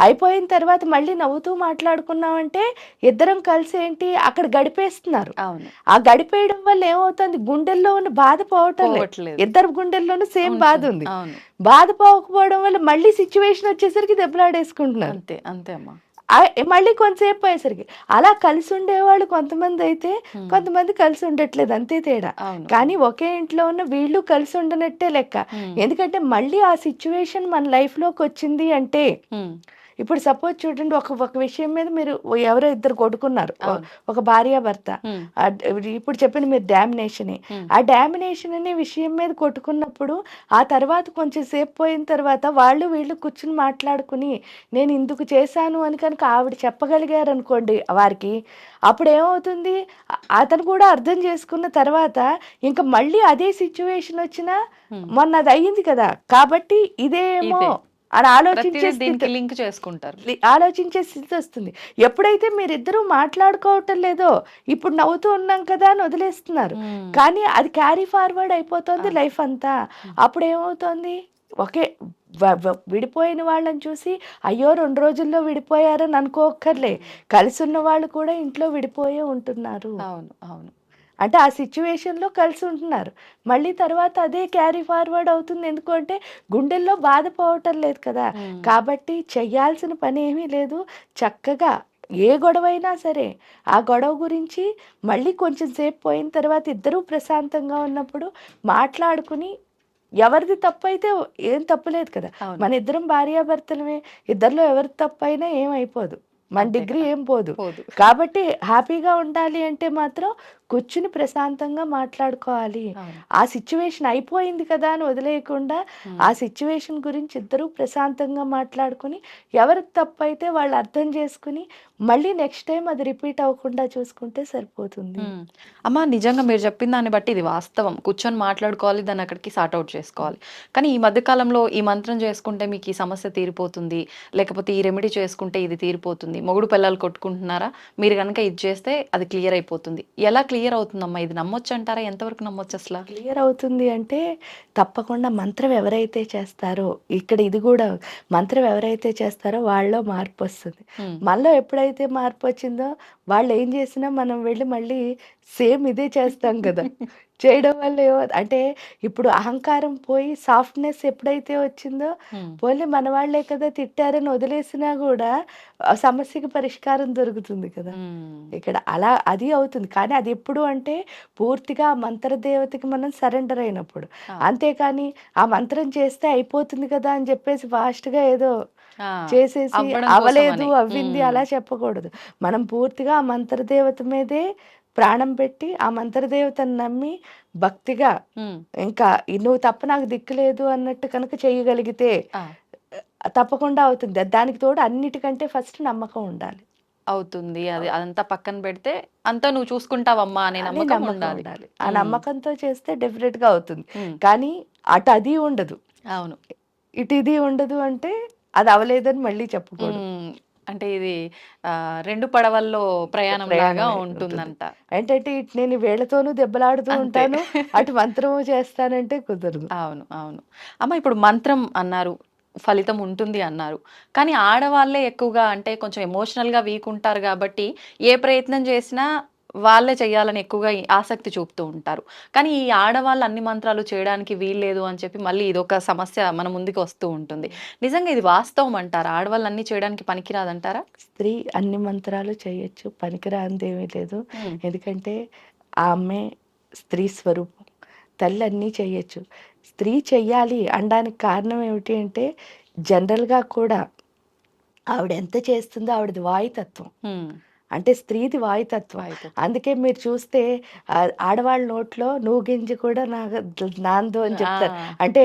అయిపోయిన తర్వాత మళ్ళీ నవ్వుతూ మాట్లాడుకున్నామంటే ఇద్దరం కలిసి ఏంటి అక్కడ గడిపేస్తున్నారు. ఆ గడిపేయడం వల్ల ఏమవుతుంది, గుండెల్లో ఉన్న బాధ పోవటం లేదు, ఇద్దరు గుండెల్లోనూ సేమ్ బాధ ఉంది. బాధ పోకపోవడం వల్ల మళ్ళీ సిచ్యువేషన్ వచ్చేసరికి దెబ్బలాడేసుకుంటున్నారు. అంతే అంతే అమ్మా. మళ్ళీ కొంతసేపు పోయేసరికి అలా కలిసి ఉండేవాళ్ళు కొంతమంది అయితే, కొంతమంది కలిసి ఉండట్లేదు, అంతే తేడా. కానీ ఒకే ఇంట్లో ఉన్న వీళ్ళు కలిసి ఉండనట్టే లెక్క. ఎందుకంటే మళ్ళీ ఆ సిచ్యువేషన్ మన లైఫ్ లోకి వచ్చింది అంటే, ఇప్పుడు సపోజ్ చూడండి, ఒక విషయం మీద మీరు ఎవరో ఇద్దరు కొట్టుకున్నారు, ఒక భార్య భర్త, ఇప్పుడు చెప్పండి మీరు డామినేషనే. ఆ డామినేషన్ అనే విషయం మీద కొట్టుకున్నప్పుడు ఆ తర్వాత కొంచెం సేపు పోయిన తర్వాత వాళ్ళు వీళ్ళు కూర్చుని మాట్లాడుకుని నేను ఇందుకు చేశాను అని కనుక ఆవిడ చెప్పగలిగారు అనుకోండి వారికి, అప్పుడు ఏమవుతుంది, అతను కూడా అర్థం చేసుకున్న తర్వాత ఇంకా మళ్ళీ అదే సిచ్యువేషన్ వచ్చినా మొన్న అది అయ్యింది కదా కాబట్టి ఇదేమో అని లింక్ చేసుకుంటారు, ఆలోచించే స్థితి వస్తుంది. ఎప్పుడైతే మీరిద్దరూ మాట్లాడుకోవటం లేదో, ఇప్పుడు నవ్వుతూ ఉన్నాం కదా అని వదిలేస్తున్నారు, కానీ అది క్యారీ ఫార్వర్డ్ అయిపోతుంది లైఫ్ అంతా. అప్పుడు ఏమవుతుంది, ఒకే విడిపోయిన వాళ్ళని చూసి అయ్యో 2 రోజుల్లో విడిపోయారని అనుకోక్కర్లే, కలిసి ఉన్న వాళ్ళు కూడా ఇంట్లో విడిపోయే ఉంటున్నారు. అవును అవును. అంటే ఆ సిచ్యువేషన్లో కలిసి ఉంటున్నారు, మళ్ళీ తర్వాత అదే క్యారీ ఫార్వర్డ్ అవుతుంది. ఎందుకంటే గుండెల్లో బాధపోవటం లేదు కదా. కాబట్టి చెయ్యాల్సిన పని ఏమీ లేదు, చక్కగా ఏ గొడవ అయినా సరే ఆ గొడవ గురించి మళ్ళీ కొంచెం సేపు పోయిన తర్వాత ఇద్దరూ ప్రశాంతంగా ఉన్నప్పుడు మాట్లాడుకుని, ఎవరిది తప్పు అయితే ఏం తప్పులేదు కదా, మన ఇద్దరం భార్యాభర్తలమే, ఇద్దరిలో ఎవరి తప్పు అయినా ఏమైపోదు, మన డిగ్రీ ఏం పోదు. కాబట్టి హ్యాపీగా ఉండాలి అంటే మాత్రం కూర్చుని ప్రశాంతంగా మాట్లాడుకోవాలి. ఆ సిచ్యువేషన్ అయిపోయింది కదా అని వదిలేయకుండా ఆ సిచ్యువేషన్ గురించి ఇద్దరు ప్రశాంతంగా మాట్లాడుకుని ఎవరికి తప్పు అయితే వాళ్ళు అర్థం చేసుకుని మళ్ళీ నెక్స్ట్ టైం అది రిపీట్ అవ్వకుండా చూసుకుంటే సరిపోతుంది. అమ్మ నిజంగా మీరు చెప్పిన దాన్ని బట్టి ఇది వాస్తవం, కూర్చొని మాట్లాడుకోవాలి, దాన్ని అక్కడికి సార్ట్ అవుట్ చేసుకోవాలి. కానీ ఈ మధ్యకాలంలో ఈ మంత్రం చేసుకుంటే మీకు ఈ సమస్య తీరిపోతుంది, లేకపోతే ఈ రెమెడీ చేసుకుంటే ఇది తీరిపోతుంది, మొగుడు పిల్లలు కొట్టుకుంటున్నారా, మీరు కనుక ఇది చేస్తే అది క్లియర్ అయిపోతుంది, ఎలా క్లియర్ అవుతుందమ్మా? ఇది నమ్మొచ్చు అంటారా? ఎంతవరకు నమ్మొచ్చు అసలు? క్లియర్ అవుతుంది అంటే తప్పకుండా మంత్రం ఎవరైతే చేస్తారో, ఇక్కడ ఇది కూడా మంత్రం ఎవరైతే చేస్తారో వాళ్ళలో మార్పు వస్తుంది. మనలో ఎప్పుడైతే మార్పు వచ్చిందో వాళ్ళు ఏం చేసినా మనం వెళ్ళి మళ్ళీ సేమ్ ఇదే చేస్తాం కదా. చేయడం వల్ల అంటే ఇప్పుడు అహంకారం పోయి సాఫ్ట్నెస్ ఎప్పుడైతే వచ్చిందో, పోలే మన వాళ్ళే కదా తిట్టారని వదిలేసినా కూడా సమస్యకి పరిష్కారం దొరుకుతుంది కదా. ఇక్కడ అలా అది అవుతుంది. కానీ అది ఎప్పుడు అంటే పూర్తిగా ఆ మంత్రదేవతకి మనం సరెండర్ అయినప్పుడు. అంతేకాని ఆ మంత్రం చేస్తే అయిపోతుంది కదా అని చెప్పేసి ఫాస్ట్గా ఏదో చేసేసి అవలేదు అవ్వింది అలా చెప్పకూడదు. మనం పూర్తిగా ఆ మంత్రదేవత మీదే ప్రాణం పెట్టి ఆ మంత్రదేవతను నమ్మి భక్తిగా, ఇంకా నువ్వు తప్ప నాకు దిక్కు లేదు అన్నట్టు కనుక చేయగలిగితే తప్పకుండా అవుతుంది. దానికి తోడు అన్నిటికంటే ఫస్ట్ నమ్మకం ఉండాలి. అవుతుంది, అది అదంతా పక్కన పెడితే అంతా నువ్వు చూసుకుంటావమ్మా అనే నమ్మకం ఉండాలి. ఆ నమ్మకంతో చేస్తే డెఫినెట్ గా అవుతుంది. కానీ అటు అది ఉండదు, అవును ఇటు ఇది ఉండదు అంటే అది అవలేదని మళ్ళీ చెప్పకూడదు. అంటే ఇది 2 పడవల్లో ప్రయాణం లాగా ఉంటుందంట. ఏంటంటే ఇటు నేను వేళ్లతోనూ దెబ్బలాడుతూ ఉంటాను, అటు మంత్రము చేస్తానంటే కుదరదు. అవును అవును. అమ్మ ఇప్పుడు మంత్రం అన్నారు, ఫలితం ఉంటుంది అన్నారు, కానీ ఆడవాళ్ళే ఎక్కువగా అంటే కొంచెం ఎమోషనల్గా వీక్ ఉంటారు కాబట్టి ఏ ప్రయత్నం చేసినా వాళ్ళే చేయాలని ఎక్కువగా ఆసక్తి చూపుతూ ఉంటారు. కానీ ఈ ఆడవాళ్ళు అన్ని మంత్రాలు చేయడానికి వీల్లేదు అని చెప్పి మళ్ళీ ఇదొక సమస్య మన ముందుకు వస్తూ ఉంటుంది. నిజంగా ఇది వాస్తవం అంటారా? ఆడవాళ్ళు అన్ని చేయడానికి పనికిరాదంటారా? స్త్రీ అన్ని మంత్రాలు చేయొచ్చు, పనికిరానిదేమీ లేదు. ఎందుకంటే ఆమె స్త్రీ స్వరూపం, తల్లి అన్నీ చేయొచ్చు. స్త్రీ చెయ్యాలి అనడానికి కారణం ఏమిటి అంటే జనరల్గా కూడా ఆవిడ ఎంత చేస్తుందో ఆవిడది వాయుతత్వం, అంటే స్త్రీది వాయుతత్వం. అందుకే మీరు చూస్తే ఆడవాళ్ళ నోట్లో నువ్వు గింజ కూడా నాందో అని చెప్తారు. అంటే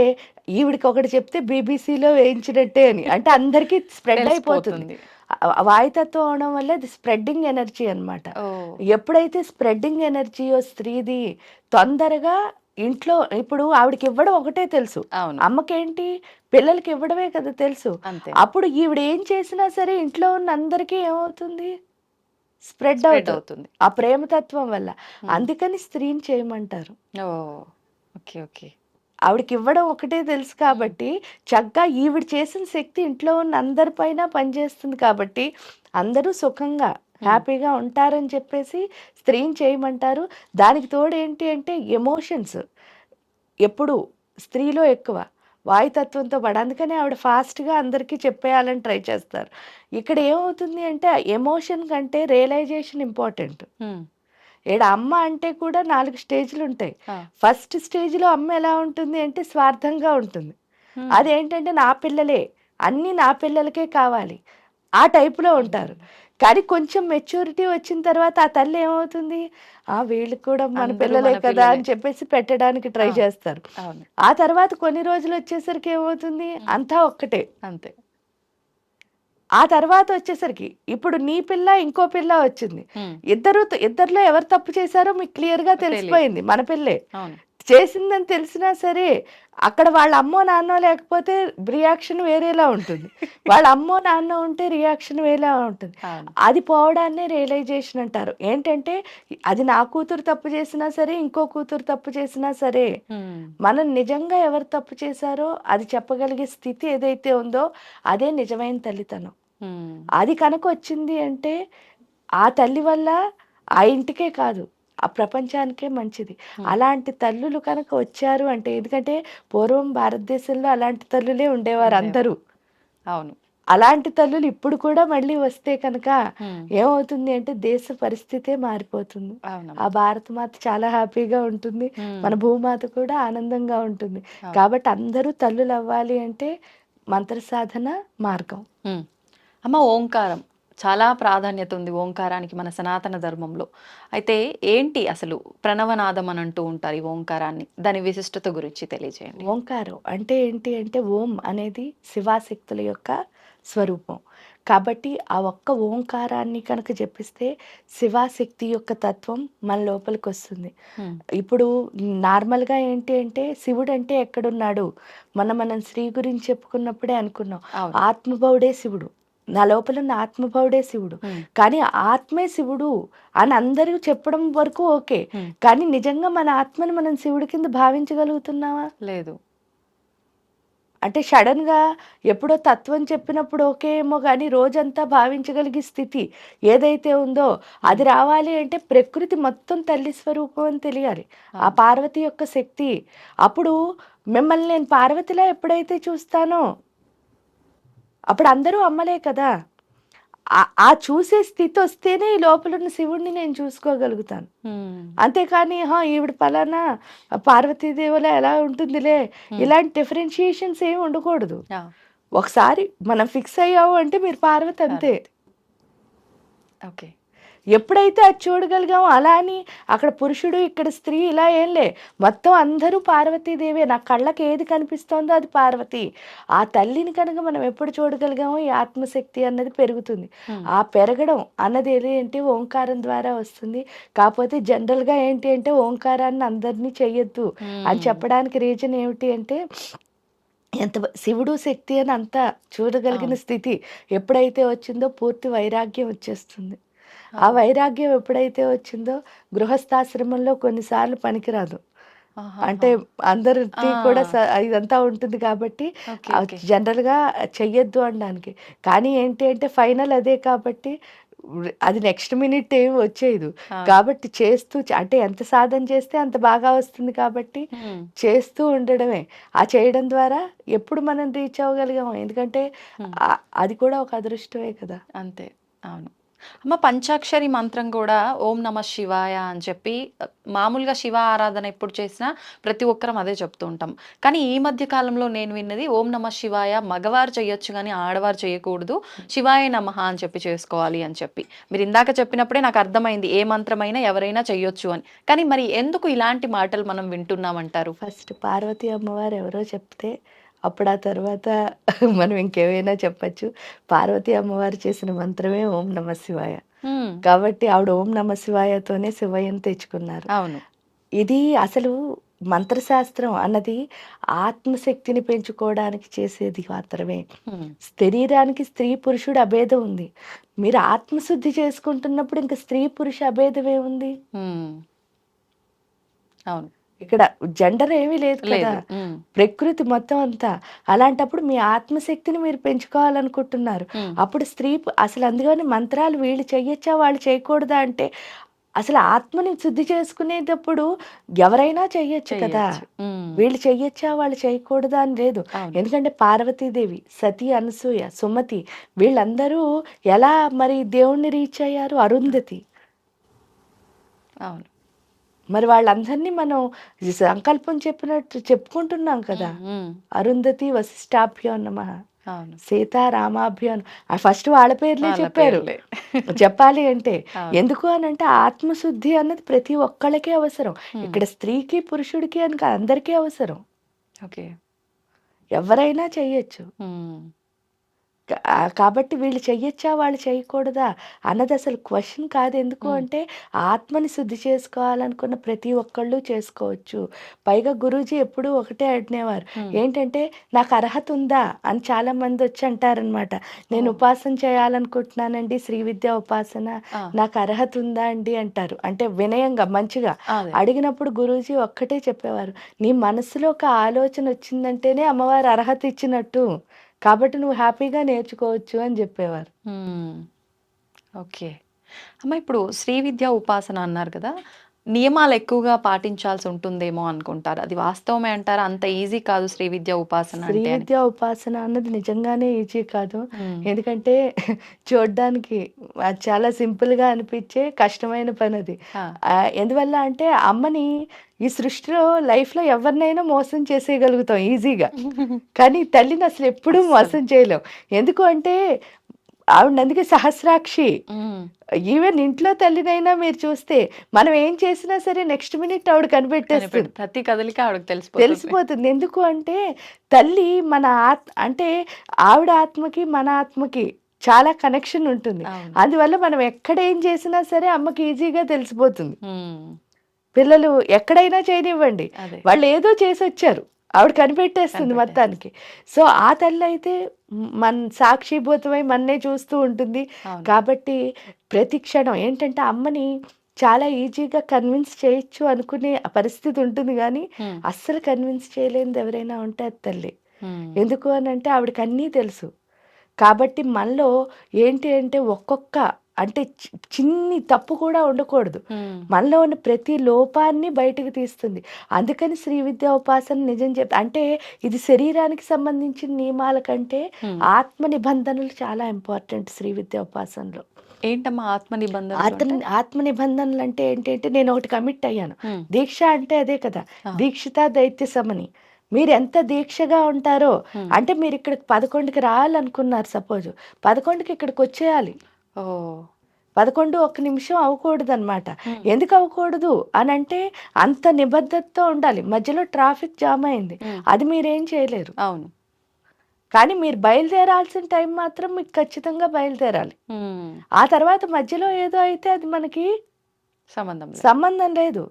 ఈవిడికి ఒకటి చెప్తే బీబీసీలో వేయించినట్టే అని, అంటే అందరికీ స్ప్రెడ్ అయిపోతుంది. వాయుతత్వం అవడం వల్ల అది స్ప్రెడ్డింగ్ ఎనర్జీ అనమాట. ఎప్పుడైతే స్ప్రెడ్డింగ్ ఎనర్జీయో స్త్రీది, తొందరగా ఇంట్లో ఇప్పుడు ఆవిడకి ఇవ్వడం ఒకటే తెలుసు, అమ్మకేంటి పిల్లలకి ఇవ్వడమే కదా తెలుసు. అప్పుడు ఈవిడ ఏం చేసినా సరే ఇంట్లో ఉన్న అందరికీ ఏమవుతుంది, స్ప్రెడ్ అవుతుంది ఆ ప్రేమతత్వం వల్ల. అందుకని స్త్రీని చేయమంటారు. ఆవిడకి ఇవ్వడం ఒకటే తెలుసు కాబట్టి చక్కగా ఈవిడ చేసిన శక్తి ఇంట్లో ఉన్న అందరిపైన పనిచేస్తుంది కాబట్టి అందరూ సుఖంగా హ్యాపీగా ఉంటారని చెప్పేసి స్త్రీని చేయమంటారు. దానికి తోడు ఏంటి అంటే ఎమోషన్స్ ఎప్పుడు స్త్రీలో ఎక్కువ వాయుతత్వంతో పడి, అందుకని ఆవిడ ఫాస్ట్గా అందరికీ చెప్పేయాలని ట్రై చేస్తారు. ఇక్కడ ఏమవుతుంది అంటే ఎమోషన్ కంటే రియలైజేషన్ ఇంపార్టెంట్. ఏడ అమ్మ అంటే కూడా 4 స్టేజ్లు ఉంటాయి. ఫస్ట్ స్టేజ్లో అమ్మ ఎలా ఉంటుంది అంటే స్వార్థంగా ఉంటుంది. అదేంటంటే నా పిల్లలే, అన్నీ నా పిల్లలకే కావాలి, ఆ టైపులో ఉంటారు. కానీ కొంచెం మెచ్యూరిటీ వచ్చిన తర్వాత ఆ తల్లి ఏమవుతుంది, వీళ్ళకి కూడా మన పిల్లలే కదా అని చెప్పేసి పెట్టడానికి ట్రై చేస్తారు. ఆ తర్వాత కొన్ని రోజులు వచ్చేసరికి ఏమవుతుంది, అంతా ఒక్కటే. అంతే. ఆ తర్వాత వచ్చేసరికి ఇప్పుడు నీ పిల్ల ఇంకో పిల్ల వచ్చింది, ఇద్దరిలో ఎవరు తప్పు చేశారో మీకు క్లియర్ గా తెలిసిపోయింది, మన పిల్లే చేసిందని తెలిసినా సరే అక్కడ వాళ్ళ అమ్మో నాన్నో లేకపోతే రియాక్షన్ వేరేలా ఉంటుంది, వాళ్ళ అమ్మో నాన్న ఉంటే రియాక్షన్ వేరేలా ఉంటుంది. అది పోవడాన్నే రియలైజేషన్ అంటారు. ఏంటంటే అది నా కూతురు తప్పు చేసినా సరే ఇంకో కూతురు తప్పు చేసినా సరే మనం నిజంగా ఎవరు తప్పు చేశారో అది చెప్పగలిగే స్థితి ఏదైతే ఉందో అదే నిజమైన తల్లితనం. అది కనుక వచ్చింది అంటే ఆ తల్లి వల్ల ఆ ఇంటికే కాదు ఆ ప్రపంచానికే మంచిది. అలాంటి తల్లులు కనుక వచ్చారు అంటే, ఎందుకంటే పూర్వం భారతదేశంలో అలాంటి తల్లులే ఉండేవారు అందరూ. అవును, అలాంటి తల్లులు ఇప్పుడు కూడా మళ్ళీ వస్తే కనుక ఏమవుతుంది అంటే దేశ పరిస్థితే మారిపోతుంది. ఆ భారతమాత చాలా హ్యాపీగా ఉంటుంది, మన భూమాత కూడా ఆనందంగా ఉంటుంది. కాబట్టి అందరూ తల్లులు అవ్వాలి అంటే మంత్ర సాధన మార్గం. అమ్మ, ఓంకారం చాలా ప్రాధాన్యత ఉంది ఓంకారానికి మన సనాతన ధర్మంలో. అయితే ఏంటి అసలు ప్రణవనాదం అని అంటూ ఉంటారు ఈ ఓంకారాన్ని, దాని విశిష్టత గురించి తెలియజేయండి. ఓంకారం అంటే ఏంటి అంటే ఓం అనేది శివాశక్తుల యొక్క స్వరూపం. కాబట్టి ఆ ఒక్క ఓంకారాన్ని కనుక చెప్పిస్తే శివాశక్తి యొక్క తత్వం మన లోపలికి వస్తుంది. ఇప్పుడు నార్మల్గా ఏంటి అంటే శివుడు అంటే ఎక్కడున్నాడు, మనం శ్రీ గురించి చెప్పుకున్నప్పుడే అనుకున్నాం ఆత్మభౌడే శివుడు, నా లోపల ఉన్న ఆత్మభౌడే శివుడు. కానీ ఆత్మే శివుడు అని అందరూ చెప్పడం వరకు ఓకే, కానీ నిజంగా మన ఆత్మని మనం శివుడి కింద భావించగలుగుతున్నావా? లేదు. అంటే సడన్ గా ఎప్పుడో తత్వం చెప్పినప్పుడు ఓకే ఏమో, కానీ రోజంతా భావించగలిగే స్థితి ఏదైతే ఉందో అది రావాలి అంటే ప్రకృతి మొత్తం తల్లి స్వరూపం అని తెలియాలి, ఆ పార్వతి యొక్క శక్తి. అప్పుడు మిమ్మల్ని నేను పార్వతిలా ఎప్పుడైతే చూస్తానో అప్పుడు అందరూ అమ్మలే కదా. ఆ చూసే స్థితి వస్తేనే ఈ లోపల ఉన్న శివుడిని నేను చూసుకోగలుగుతాను. అంతేకాని ఈవిడ పలానా పార్వతీదేవులా ఎలా ఉంటుందిలే ఇలాంటి డిఫరెన్షియేషన్స్ ఏమి ఉండకూడదు. ఒకసారి మనం ఫిక్స్ అయ్యాము అంటే మీరు పార్వతి అంతే. ఓకే, ఎప్పుడైతే అది చూడగలిగామో, అలా అని అక్కడ పురుషుడు ఇక్కడ స్త్రీ ఇలా ఏంలే, మొత్తం అందరూ పార్వతీదేవే, నా కళ్ళకి ఏది కనిపిస్తోందో అది పార్వతి. ఆ తల్లిని కనుక మనం ఎప్పుడు చూడగలిగామో ఈ ఆత్మశక్తి అన్నది పెరుగుతుంది. ఆ పెరగడం అన్నది ఏంటి ఓంకారం ద్వారా వస్తుంది. కాకపోతే జనరల్గా ఏంటి అంటే ఓంకారాన్ని అందరినీ చెయ్యొద్దు అని చెప్పడానికి రీజన్ ఏమిటి అంటే ఎంత శివుడు శక్తి అని అంతా చూడగలిగిన స్థితి ఎప్పుడైతే వచ్చిందో పూర్తి వైరాగ్యం వచ్చేస్తుంది. ఆ వైరాగ్యం ఎప్పుడైతే వచ్చిందో గృహస్థాశ్రమంలో కొన్నిసార్లు పనికిరాదు, అంటే అందరికీ కూడా ఇదంతా ఉంటుంది కాబట్టి జనరల్గా చెయ్యొద్దు అనడానికి. కానీ ఏంటి అంటే ఫైనల్ అదే కాబట్టి అది నెక్స్ట్ మినిట్ ఏమి వచ్చేది. ఆ. కాబట్టి చేస్తూ అంటే ఎంత సాధన చేస్తే అంత బాగా వస్తుంది కాబట్టి ఉమ్, చేస్తూ ఉండడమే. ఆ చేయడం ద్వారా ఎప్పుడు మనం రీచ్ అవ్వగలిగాం. ఎందుకంటే ఉమ్. అది కూడా ఒక అదృష్టమే కదా. అంతే. అవును. అమ్మ, పంచాక్షరి మంత్రం కూడా ఓం నమ శివాయ అని చెప్పి మామూలుగా శివ ఆరాధన ఎప్పుడు చేసినా ప్రతి ఒక్కరం అదే చెప్తూ ఉంటాం. కానీ ఈ మధ్య కాలంలో నేను విన్నది ఓం నమ శివాయ మగవారు చేయొచ్చు కానీ ఆడవారు చేయకూడదు, శివాయ నమః అని చెప్పి చేసుకోవాలి అని చెప్పి. మీరు ఇందాక చెప్పినప్పుడే నాకు అర్థమైంది ఏ మంత్రమైనా ఎవరైనా చెయ్యొచ్చు అని. కానీ మరి ఎందుకు ఇలాంటి మాటలు మనం వింటున్నామంటారు? ఫస్ట్ పార్వతీ అమ్మవారు ఎవరో చెప్తే అప్పుడు ఆ తర్వాత మనం ఇంకేమైనా చెప్పచ్చు. పార్వతీ అమ్మవారు చేసిన మంత్రమే ఓం నమ శివాయ. ఉమ్, కాబట్టి ఆవిడ ఓం నమ శివాయతోనే శివయ్యను తెచ్చుకున్నారు. అవును. ఇది అసలు మంత్రశాస్త్రం అన్నది ఆత్మశక్తిని పెంచుకోవడానికి చేసేది మాత్రమే. ఉమ్, శరీరానికి స్త్రీ పురుషుడు అభేదం ఉంది. మీరు ఆత్మశుద్ధి చేసుకుంటున్నప్పుడు ఇంకా స్త్రీ పురుష అభేదం ఏముంది? ఉమ్, అవును. ఇక్కడ జెండర్ ఏమీ లేదు కదా. లేదు. ఉమ్, ప్రకృతి మొత్తం అంతా. అలాంటప్పుడు మీ ఆత్మశక్తిని మీరు పెంచుకోవాలనుకుంటున్నారు. ఉమ్. అప్పుడు అసలు అందుకని మంత్రాలు వీళ్ళు చెయ్యొచ్చా వాళ్ళు చేయకూడదా అంటే అసలు ఆత్మని శుద్ధి చేసుకునేటప్పుడు ఎవరైనా చెయ్యొచ్చు కదా. చెయ్యొచ్చు. ఉమ్, వీళ్ళు చెయ్యొచ్చా వాళ్ళు చేయకూడదా అని లేదు. అవును. ఎందుకంటే పార్వతీదేవి, సతీ అనసూయ, సుమతి వీళ్ళందరూ ఎలా మరి దేవుణ్ణి రీచ్ అయ్యారు? అరుంధతి. అవును. మరి వాళ్ళందరినీ మనం సంకల్పం చెప్పినట్టు చెప్పుకుంటున్నాం కదా. ఉమ్, ఉమ్, అరుంధతి వశిష్టాభ్యో నమః, అవును. సీతారామాభ్యో ఫస్ట్ వాళ్ళ పేర్లే వాళ్ళ చెప్పారు. పేర్లే. చెప్పాలి అంటే అవును. ఎందుకు అని అంటే ఆత్మశుద్ధి అన్నది ప్రతి ఒక్కళ్ళకే అవసరం. ఉమ్, ఇక్కడ స్త్రీకి పురుషుడికి అని కాదు, అందరికీ అవసరం. ఓకే. ఎవరైనా చెయ్యొచ్చు. ఉమ్, కాబట్టి వీళ్ళు చెయ్యొచ్చా వాళ్ళు చేయకూడదా అన్నది అసలు క్వశ్చన్ కాదు. ఎందుకు అంటే ఆత్మని శుద్ధి చేసుకోవాలనుకున్న ప్రతి ఒక్కళ్ళు చేసుకోవచ్చు. పైగా గురూజీ ఎప్పుడూ ఒకటే అడిగేవారు, ఏంటంటే నాకు అర్హత ఉందా అని చాలా మంది వచ్చి అంటారనమాట. నేను ఉపాసన చేయాలనుకుంటున్నానండి, శ్రీ విద్యా ఉపాసన, ఆ, నాకు అర్హత ఉందా అండి అంటారు. అంటే వినయంగా మంచిగా అదే. అడిగినప్పుడు గురూజీ ఒక్కటే చెప్పేవారు, నీ మనసులో ఒక ఆలోచన వచ్చిందంటేనే అమ్మవారు అర్హత ఇచ్చినట్టు, కాబట్టి నువ్వు హ్యాపీగా నేర్చుకోవచ్చు అని చెప్పేవారు. ఉమ్, ఓకే. అమ్మ, ఇప్పుడు శ్రీ విద్యా ఉపాసన అన్నారు కదా, నియమాలు ఎక్కువగా పాటించాల్సి ఉంటుందేమో అనుకుంటారు. అది వాస్తవమే అంటారా? అంత ఈజీ కాదు శ్రీ విద్యా ఉపాసన శ్రీ అంటే అని. విద్యా ఉపాసన అన్నది నిజంగానే ఈజీ కాదు. ఉమ్, ఎందుకంటే చూడ్డానికి అది చాలా సింపుల్గా అనిపించే కష్టమైన పని అది. ఆ, ఎందువల్ల అంటే అమ్మని ఈ సృష్టిలో లైఫ్లో ఎవరినైనా మోసం చేసేయగలుగుతాం ఈజీగా, కానీ తల్లిని అసలు ఎప్పుడూ మోసం చేయలేం. ఎందుకు అంటే ఆవిడ అందుకే సహస్రాక్షి. ఉమ్, ఈవెన్ ఇంట్లో తల్లినైనా మీరు చూస్తే మనం ఏం చేసినా సరే నెక్స్ట్ మినిట్ ఆవిడ కనిపెట్టేస్తుంది, ప్రతి కదలిక ఆవిడకి తెలిసిపోతుంది. తెలిసిపోతుంది. ఎందుకు అంటే తల్లి మన అంటే ఆవిడ ఆత్మకి మన ఆత్మకి చాలా కనెక్షన్ ఉంటుంది. అవును. అందువల్ల మనం ఎక్కడ ఏం చేసినా సరే అమ్మకి ఈజీగా తెలిసిపోతుంది. ఉమ్, పిల్లలు ఎక్కడైనా చేయనివ్వండి, అదే. వాళ్ళు ఏదో చేసి వచ్చారు, ఆవిడ కనిపెట్టేస్తుంది మొత్తానికి. సో ఆ తల్లి అయితే మన సాక్షిభూతమై మన్నే చూస్తూ ఉంటుంది. అవును. కాబట్టి ప్రతి క్షణం ఏంటంటే అమ్మని చాలా ఈజీగా కన్విన్స్ చేయొచ్చు అనుకునే పరిస్థితి ఉంటుంది, కానీ ఉమ్, అస్సలు కన్విన్స్ చేయలేనిది ఎవరైనా ఉంటే అది తల్లి. ఉమ్, ఎందుకు అని అంటే ఆవిడకి అన్నీ తెలుసు. కాబట్టి మనలో ఏంటి అంటే ఒక్కొక్క అంటే చిన్ని తప్పు కూడా ఉండకూడదు. ఉమ్, మనలో ఉన్న ప్రతి లోపాన్ని బయటకు తీస్తుంది. అందుకని శ్రీ విద్యా ఉపాసన నిజం అంటే ఇది శరీరానికి సంబంధించిన నియమాల కంటే ఉమ్. ఆత్మ నిబంధనలు చాలా ఇంపార్టెంట్ శ్రీ విద్యా ఉపాసనలో. ఏంటమ్మా ఆత్మ నిబంధనలు అంటే? ఆత్మ నిబంధనలు అంటే ఏంటంటే నేను ఒకటి కమిట్ అయ్యాను. ఉమ్, దీక్ష అంటే అదే కదా, ఆ. దీక్షిత దైత్య సమని. మీరు ఎంత దీక్షగా ఉంటారో ఉమ్, అంటే మీరు ఇక్కడికి 11కి రావాలనుకున్నారు, సపోజ్ 11కి ఇక్కడికి వచ్చేయాలి. ఓ, 11 ఒక్క నిమిషం అవ్వకూడదు అనమాట. ఉమ్, ఎందుకు అవ్వకూడదు అని అంటే అంత నిబద్ధతతో ఉండాలి. మధ్యలో ట్రాఫిక్ జామ్ అయింది, ఉమ్, అది మీరేం చేయలేరు. అవును. కానీ మీరు బయలుదేరాల్సిన టైం మాత్రం మీకు ఖచ్చితంగా బయలుదేరాలి. ఉమ్, ఆ తర్వాత మధ్యలో ఏదో అయితే అది మనకి సంబంధం లేదు. సంబంధం లేదు.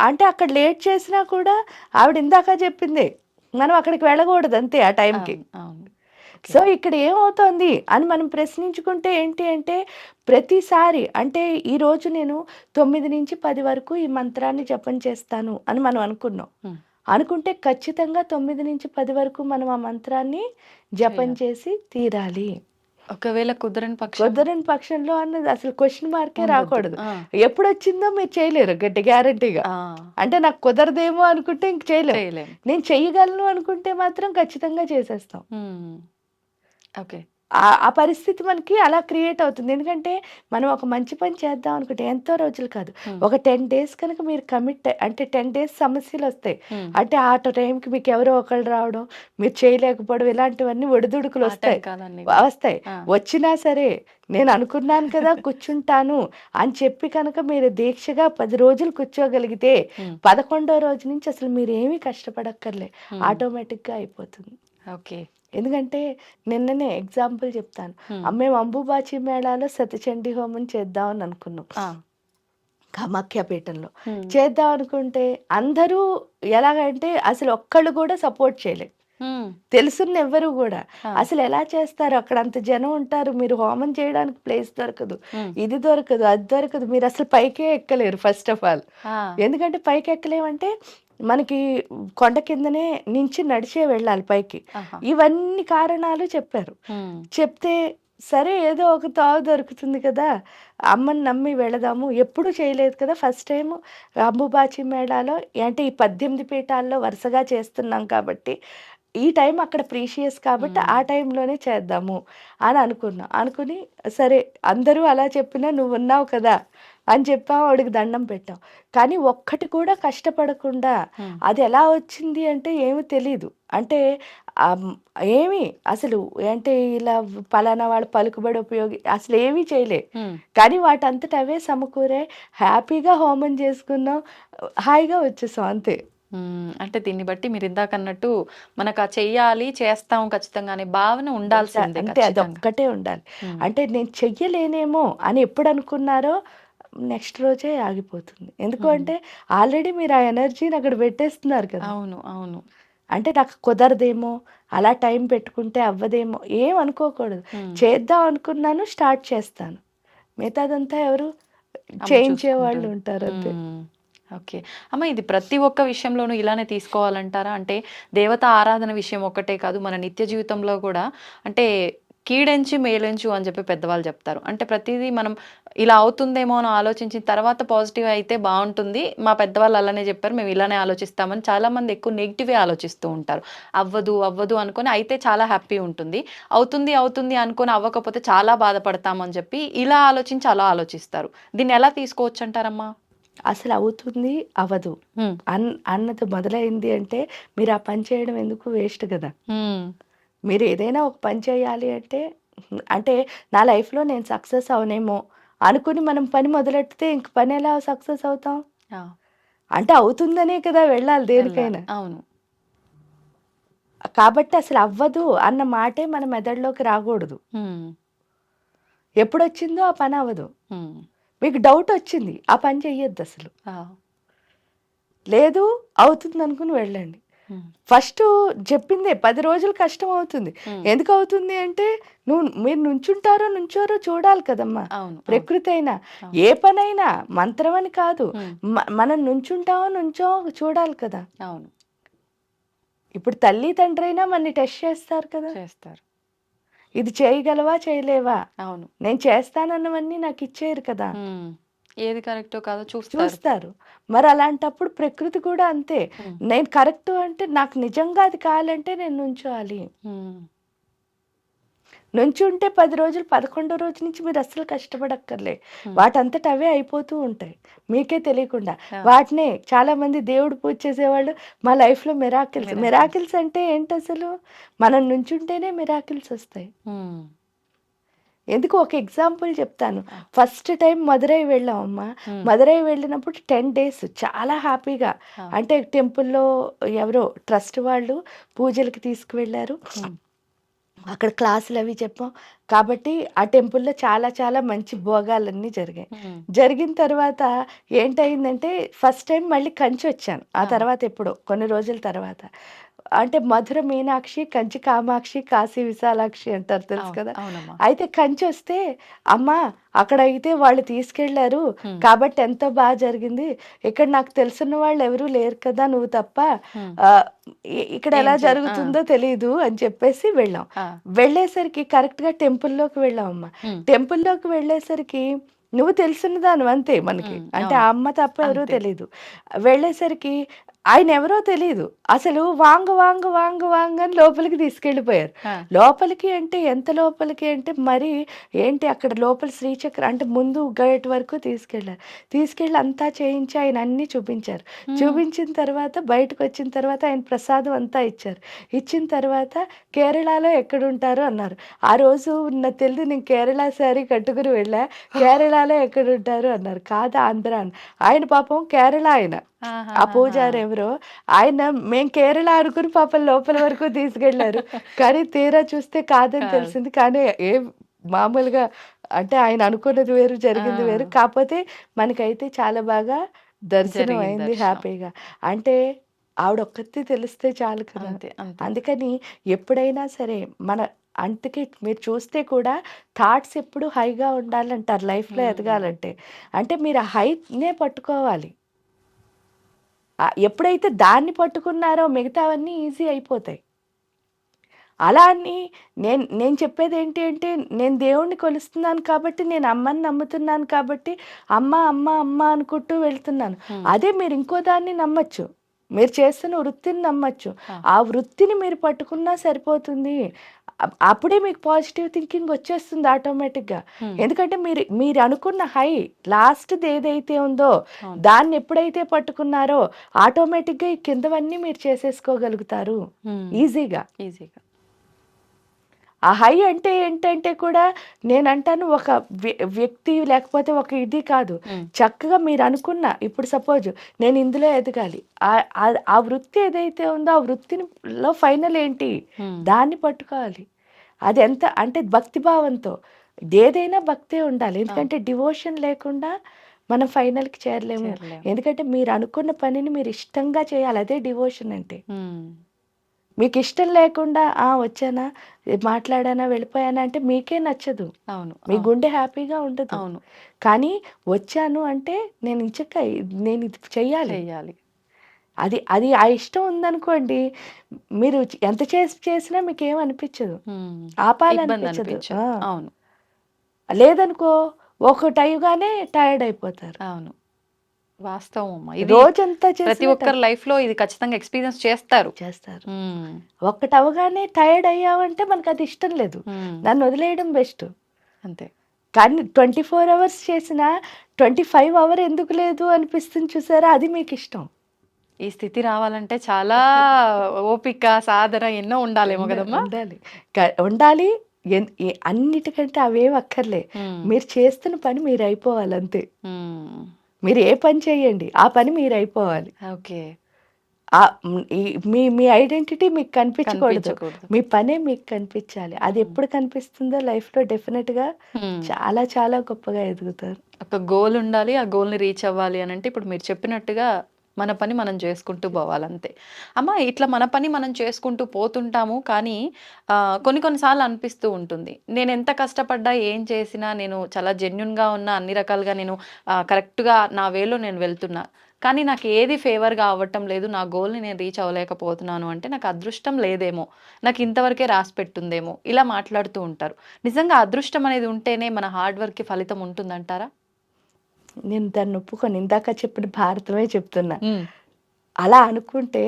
అంటే అక్కడ లేట్ చేసినా కూడా ఆవిడ ఇందాక చెప్పింది, మనం అక్కడికి వెళ్ళకూడదు అంతే ఆ టైంకి. అవును, అవును. సో ఇక్కడ ఏమవుతోంది అని మనం ప్రశ్నించుకుంటే ఏంటి అంటే ప్రతిసారి అంటే ఈరోజు నేను 9 నుంచి 10 వరకు ఈ మంత్రాన్ని జపం చేస్తాను అని మనం అనుకున్నాం. ఉమ్, అనుకుంటే ఖచ్చితంగా 9 నుంచి 10 వరకు మనం ఆ మంత్రాన్ని జపం చేసి తీరాలి. ఒకవేళ కుదరని పక్షం కుదరని పక్షంలో అన్నది అసలు క్వశ్చన్ మార్కే ఉండొద్దు. రాకూడదు. ఆ, ఎప్పుడు వచ్చిందో మీరు చేయలేరు గట్టి గ్యారంటీగా. ఆ, అంటే నాకు కుదరదేమో అనుకుంటే ఇంక చేయలేము. చేయలేం. నేను చెయ్యగలను అనుకుంటే మాత్రం ఖచ్చితంగా చేసేస్తాం. ఓకే. ఆ పరిస్థితి మనకి అలా క్రియేట్ అవుతుంది. ఎందుకంటే మనం ఒక మంచి పని చేద్దాం అనుకుంటే ఎంతో రోజులు కాదు, ఒక 10 డేస్ కనుక మీరు కమిట్ అంటే 10 డేస్ సమస్యలు వస్తాయి. అంటే ఆ టైంకి మీకు ఎవరో ఒకళ్ళు రావడం, మీరు చేయలేకపోవడం, ఇలాంటివన్నీ ఒడిదుడుకులు వస్తాయి. వస్తాయి వచ్చినా సరే నేను అనుకున్నాను కదా కూర్చుంటాను అని చెప్పి కనుక మీరు దీక్షగా 10 రోజులు కూర్చోగలిగితే 11వ రోజు నుంచి అసలు మీరు ఏమీ కష్టపడక్కర్లే, ఆటోమేటిక్గా అయిపోతుంది. ఓకే. ఎందుకంటే నిన్ననే ఎగ్జాంపుల్ చెప్తాను. మేము అంబుబాచి మేళాలో సతిచండీ హోమం చేద్దామని అనుకున్నాం కామాఖ్యపీఠంలో. చేద్దాం అనుకుంటే అందరూ ఎలాగంటే అసలు ఒక్కళ్ళు కూడా సపోర్ట్ చేయలేదు, తెలుసున్న ఎవ్వరు కూడా. అసలు ఎలా చేస్తారు, అక్కడ అంత జనం ఉంటారు, మీరు హోమం చేయడానికి ప్లేస్ దొరకదు, ఇది దొరకదు, అది దొరకదు, మీరు అసలు పైకే ఎక్కలేరు ఫస్ట్ ఆఫ్ ఆల్. ఎందుకంటే పైకి ఎక్కలేమంటే మనకి కొండ కిందనే నుంచి నడిచే వెళ్ళాలి పైకి. ఇవన్నీ కారణాలు చెప్పారు. చెప్తే సరే ఏదో ఒక తావు దొరుకుతుంది కదా, అమ్మని నమ్మి వెళదాము, ఎప్పుడు చేయలేదు కదా, ఫస్ట్ టైం అంబుబాచి మేళాలో అంటే ఈ 18 పీఠాల్లో వరుసగా చేస్తున్నాం కాబట్టి ఈ టైం అక్కడ ప్రీషియస్ కాబట్టి ఆ టైంలోనే చేద్దాము అని అనుకుని సరే అందరూ అలా చెప్పినా నువ్వు ఉన్నావు కదా అని చెప్పాం, వాడికి దండం పెట్టాం. కానీ ఒక్కటి కూడా కష్టపడకుండా అది ఎలా వచ్చింది అంటే ఏమీ తెలీదు. అంటే ఏమి అసలు అంటే ఇలా పలానా వాడు పలుకుబడి ఉపయోగి అసలు ఏమీ చేయలే, కానీ వాటంతట అవే సమకూరే, హ్యాపీగా హోమం చేసుకున్నాం, హాయిగా వచ్చేసాం అంతే. అంటే దీన్ని బట్టి మీరు ఇందాక అన్నట్టు మనకు ఆ చెయ్యాలి చేస్తాం ఖచ్చితంగా అనే భావన ఉండాల్సిందే. అంటే అదొక్కటే ఉండాలి. అంటే నేను చెయ్యలేనేమో అని ఎప్పుడు అనుకున్నారో నెక్స్ట్ రోజే ఆగిపోతుంది. ఎందుకు అంటే ఆల్రెడీ మీరు ఆ ఎనర్జీని అక్కడ పెట్టేస్తున్నారు కదా. అవును, అవును. అంటే నాకు కుదరదేమో, అలా టైం పెట్టుకుంటే అవ్వదేమో ఏం అనుకోకూడదు. చేద్దాం అనుకున్నాను, స్టార్ట్ చేస్తాను, మిగతాదంతా ఎవరు చేయించే వాళ్ళు ఉంటారు అంతే. ఓకే అమ్మ, ఇది ప్రతి ఒక్క విషయంలోనూ ఇలానే తీసుకోవాలంటారా? అంటే దేవత ఆరాధన విషయం ఒక్కటే కాదు, మన నిత్య జీవితంలో కూడా అంటే కీడెంచి మేలెంచు అని చెప్పి పెద్దవాళ్ళు చెప్తారు. అంటే ప్రతిదీ మనం ఇలా అవుతుందేమో అని ఆలోచించిన తర్వాత పాజిటివ్ అయితే బాగుంటుంది. మా పెద్దవాళ్ళు అలానే చెప్పారు, మేము ఇలానే ఆలోచిస్తామని. చాలామంది ఎక్కువ నెగిటివే ఆలోచిస్తూ ఉంటారు. అవ్వదు అవ్వదు అనుకొని అయితే చాలా హ్యాపీ ఉంటుంది, అవుతుంది అవుతుంది అనుకొని అవ్వకపోతే చాలా బాధపడతామని చెప్పి ఇలా ఆలోచించి అలా ఆలోచిస్తారు. దీన్ని ఎలా తీసుకోవచ్చు అంటారమ్మా? అసలు అవుతుంది అవ్వదు అన్నది మొదలైంది అంటే మీరు ఆ పని చేయడం ఎందుకు, వేస్ట్ కదా. మీరు ఏదైనా ఒక పని చేయాలి అంటే నా లైఫ్లో నేను సక్సెస్ అవనేమో అనుకుని మనం పని మొదలెడితే ఇంక పని ఎలా సక్సెస్ అవుతాం? అంటే అవుతుందనే కదా వెళ్ళాలి దేనికైనా. అవును. కాబట్టి అసలు అవ్వదు అన్న మాటే మన మెదడులోకి రాకూడదు. ఎప్పుడు వచ్చిందో ఆ పని అవ్వదు, మీకు డౌట్ వచ్చింది ఆ పని చెయ్యొద్దు అసలు. లేదు అవుతుంది అనుకుని వెళ్ళండి. ఫస్ట్ చెప్పిందే 10 రోజులు కష్టం అవుతుంది. ఎందుకు అవుతుంది అంటే మీరు నుంచోరో చూడాలి కదమ్మా. ప్రకృతి అయినా ఏ పనైనా మంత్రం అని కాదు, మనం నుంచో చూడాలి కదా. అవును. ఇప్పుడు తల్లి తండ్రి అయినా మనని టెస్ట్ చేస్తారు కదా, చేస్తారు. ఇది చేయగలవా చేయలేవా, అవును నేను చేస్తానన్నవన్నీ నాకు ఇచ్చేయరు కదా, ఏది కరెక్టో కాదో చూస్తారు. మరి అలాంటప్పుడు ప్రకృతి కూడా అంతే, నేను కరెక్ట్ అంటే నాకు నిజంగా అది కావాలంటే నేను నుంచోవాలి. నుంచుంటే 10 రోజులు 11వ రోజు నుంచి మీరు అస్సలు కష్టపడక్కర్లే, వాటంతట అవే అయిపోతూ ఉంటాయి మీకే తెలియకుండా. వాటినే చాలా మంది దేవుడు పూజ చేసేవాళ్ళు మా లైఫ్లో మిరాకిల్స్ అంటే ఏంటి అసలు, మనం నుంచుంటేనే మిరాకిల్స్ వస్తాయి. ఎందుకు ఒక ఎగ్జాంపుల్ చెప్తాను. ఫస్ట్ టైం మదురై వెళ్ళామమ్మా. మదురై వెళ్ళినప్పుడు 10 days చాలా హ్యాపీగా, అంటే టెంపుల్లో ఎవరో ట్రస్ట్ వాళ్ళు పూజలకి తీసుకువెళ్ళారు, అక్కడ క్లాసులు అవి చెప్పాం కాబట్టి ఆ టెంపుల్లో చాలా చాలా మంచి భోగాలన్నీ జరిగాయి. జరిగిన తర్వాత ఏంటయిందంటే ఫస్ట్ టైం మళ్ళీ కంచి వచ్చాను, ఆ తర్వాత ఎప్పుడో కొన్ని రోజుల తర్వాత అంటే మధుర మీనాక్షి, కంచి కామాక్షి, కాశీ విశాలాక్షి అంటారు తెలుసు అవును, కదా. అవునమ్మా. అయితే కంచి వస్తే అమ్మా అక్కడైతే వాళ్ళు తీసుకెళ్లారు హ్మ్. కాబట్టి ఎంతో బాగా జరిగింది. ఇక్కడ నాకు తెలిసిన వాళ్ళు ఎవరూ లేరు కదా నువ్వు తప్ప. హ్మ్. ఆ, ఇక్కడ ఏం ఎలా చేయ- జరుగుతుందో తెలీదు అని చెప్పేసి వెళ్ళాం. ఆ. వెళ్ళేసరికి కరెక్ట్ గా టెంపుల్లోకి వెళ్ళామమ్మా. హ్మ్. టెంపుల్లోకి వెళ్ళేసరికి నువ్వు తెలిసిన దాని అంతే మనకి, హ్మ్. అంటే అవును. ఆ అమ్మ తప్ప ఎవరూ అంతే. తెలీదు. వెళ్ళేసరికి ఆయన ఎవరో తెలీదు, అసలు వాంగ వాంగ వాంగ వాంగ అని లోపలికి తీసుకెళ్ళిపోయారు. ఆ. లోపలికి అంటే ఎంత లోపలికి అంటే మరి ఏంటి అక్కడ లోపల శ్రీచక్ర అంటే ముందు గేట్ వరకు తీసుకెళ్ళారు. తీసుకెళ్ళి అంతా చేయించి ఆయన అన్నీ చూపించారు. హ్మ్. చూపించిన తర్వాత బయటకు వచ్చిన తర్వాత ఆయన ప్రసాదం అంతా ఇచ్చారు. ఇచ్చిన తర్వాత కేరళలో ఎక్కడుంటారు అన్నారు. ఆ రోజు నాకు తెలియదు, నేను కేరళ శారీ కట్టుకుని వెళ్ళా. కేరళలో ఎక్కడుంటారు అన్నారు. కాదు ఆంధ్ర అని. ఆయన పాపం కేరళ ఆయన, ఆ ఆహాహాహా. పూజారి ఎవరో ఆయన, మేము కేరళ అనుకుని పాపం లోపల వరకు తీసుకెళ్లారు. కానీ తీరా చూస్తే కాదని కాదు. తెలిసింది. కానీ మామూలుగా అంటే ఆయన అనుకున్నది వేరు, జరిగింది వేరు. ఆ. కాకపోతే మనకైతే చాలా బాగా దర్శనం జరిగింది అయింది దర్శనం. హ్యాపీగా. అంటే ఆవిడ ఒక్కతే తెలిస్తే చాలు కదా. అంతే అంతే. అందుకని ఎప్పుడైనా సరే మన, అందుకే మీరు చూస్తే కూడా థాట్స్ ఎప్పుడు హైగా ఉండాలంటారు లైఫ్లో Hmm. ఎదగాలంటే. అంటే మీరు ఆ హైనే పట్టుకోవాలి. ఎప్పుడైతే దాన్ని పట్టుకున్నారో మిగతావన్నీ ఈజీ అయిపోతాయి. అలా అని నేను నేను చెప్పేది ఏంటి అంటే, నేను దేవుణ్ణి కొలుస్తున్నాను కాబట్టి, నేను అమ్మని నమ్ముతున్నాను కాబట్టి అమ్మ అమ్మ అమ్మ అనుకుంటూ వెళ్తున్నాను. Hmm. అదే మీరు ఇంకో దాన్ని నమ్మచ్చు, మీరు చేస్తున్న వృత్తిని నమ్మచ్చు. ఆ వృత్తిని మీరు పట్టుకున్నా సరిపోతుంది. అప్పుడే మీకు పాజిటివ్ థింకింగ్ వచ్చేస్తుంది ఆటోమేటిక్గా. Hmm. ఎందుకంటే మీరు మీరు అనుకున్న హై లాస్ట్ది ఏదైతే ఉందో అవును. దాన్ని ఎప్పుడైతే పట్టుకున్నారో ఆటోమేటిక్గా ఈ కిందవన్నీ మీరు చేసేసుకోగలుగుతారు Hmm. ఈజీగా. ఈజీగా. ఆ హై అంటే ఏంటంటే కూడా నేను అంటాను ఒక వ్యక్తి లేకపోతే ఒక ఇది కాదు. Hmm. చక్కగా మీరు అనుకున్న, ఇప్పుడు సపోజ్ నేను ఇందులో ఎదగాలి, ఆ వృత్తి ఏదైతే ఉందో ఆ వృత్తిలో ఫైనల్ ఏంటి Hmm. దాన్ని పట్టుకోవాలి. అది ఎంత అంటే భక్తిభావంతో, ఏదైనా భక్తే ఉండాలి. ఎందుకంటే డివోషన్ లేకుండా మనం ఫైనల్కి చేరలేము. చేరలేము. ఎందుకంటే మీరు అనుకున్న పనిని మీరు ఇష్టంగా చేయాలి, అదే డివోషన్ అంటే. Hmm. మీకు ఇష్టం లేకుండా వచ్చానా, మాట్లాడానా, వెళ్ళిపోయానా అంటే మీకే నచ్చదు, అవును. మీ అవును. గుండె హ్యాపీగా ఉండదు. అవును. కానీ వచ్చాను అంటే నేను ఇంచక్క నేను ఇది చెయ్యాలి, చెయ్యాలి. అది అది ఆ ఇష్టం ఉందనుకోండి, మీరు ఎంత చేసినా మీకు ఏం అనిపించదు, Hmm. ఇబ్బంది ఆపాలనిపించదు. అనిపించదు. అవును. లేదనుకో ఒకటి అయ్యగానే టైర్డ్ అయిపోతారు. అవును. వాస్తవం అమ్మా. ఇది రోజంతా ప్రతి చేసిన ఒక్కరి లైఫ్ లో ఇది ఖచ్చితంగా ఎక్స్పీరియన్స్ చేస్తారు. చేస్తారు. Hmm. ఒక్కటి అవగానే టైర్డ్ అయ్యావంటే మనకు అది ఇష్టం లేదు, Hmm. దాన్ని వదిలేయడం బెస్ట్. అంతే. కానీ 24 అవర్స్ చేసినా 25 అవర్ ఎందుకు లేదు అనిపిస్తుంది చూసారా, అది మీకు ఇష్టం. ఈ స్థితి రావాలంటే చాలా ఓపిక, సాధన ఎన్నో ఉండాలేమో కదమ్మా. ఉండాలి, ఉండాలి. అన్నిటికంటే అవేం అక్కర్లే, Hmm. మీరు చేస్తున్న పని మీరు అయిపోవాలి అంతే. Hmm. మీరు ఏ పని చేయండి ఆ పని మీరు అయిపోవాలి. ఓకే. మీ మీ ఐడెంటిటీ మీకు కనిపించకూడదు, కనిపించకూడదు. మీ పనే మీకు కనిపించాలి. అది ఎప్పుడు కనిపిస్తుందో లైఫ్లో డెఫినెట్గా Hmm. చాలా చాలా గొప్పగా ఎదుగుతారు. ఒక గోల్ ఉండాలి, ఆ గోల్ని రీచ్ అవ్వాలి అని అంటే ఇప్పుడు మీరు చెప్పినట్టుగా మన పని మనం చేసుకుంటూ పోవాలంతే. అమ్మ ఇట్లా మన పని మనం చేసుకుంటూ పోతుంటాము, కానీ కొన్నిసార్లు అనిపిస్తూ ఉంటుంది, నేను ఎంత కష్టపడ్డా ఏం చేసినా నేను చాలా జెన్యున్గా ఉన్నా, అన్ని రకాలుగా నేను కరెక్ట్గా నా వేలో నేను వెళ్తున్నా, కానీ నాకు ఏది ఫేవర్గా అవ్వటం లేదు, నా గోల్ని నేను రీచ్ అవ్వలేకపోతున్నాను అంటే నాకు అదృష్టం లేదేమో, నాకు ఇంతవరకే రాసి పెట్టుందేమో, ఇలా మాట్లాడుతూ ఉంటారు. నిజంగా అదృష్టం అనేది ఉంటేనే మన హార్డ్ వర్క్కి ఫలితం ఉంటుందంటారా? నేను దాన్ని ఒప్పుకొని ఇందాక చెప్పిన భారతమే చెప్తున్నా. అలా అనుకుంటే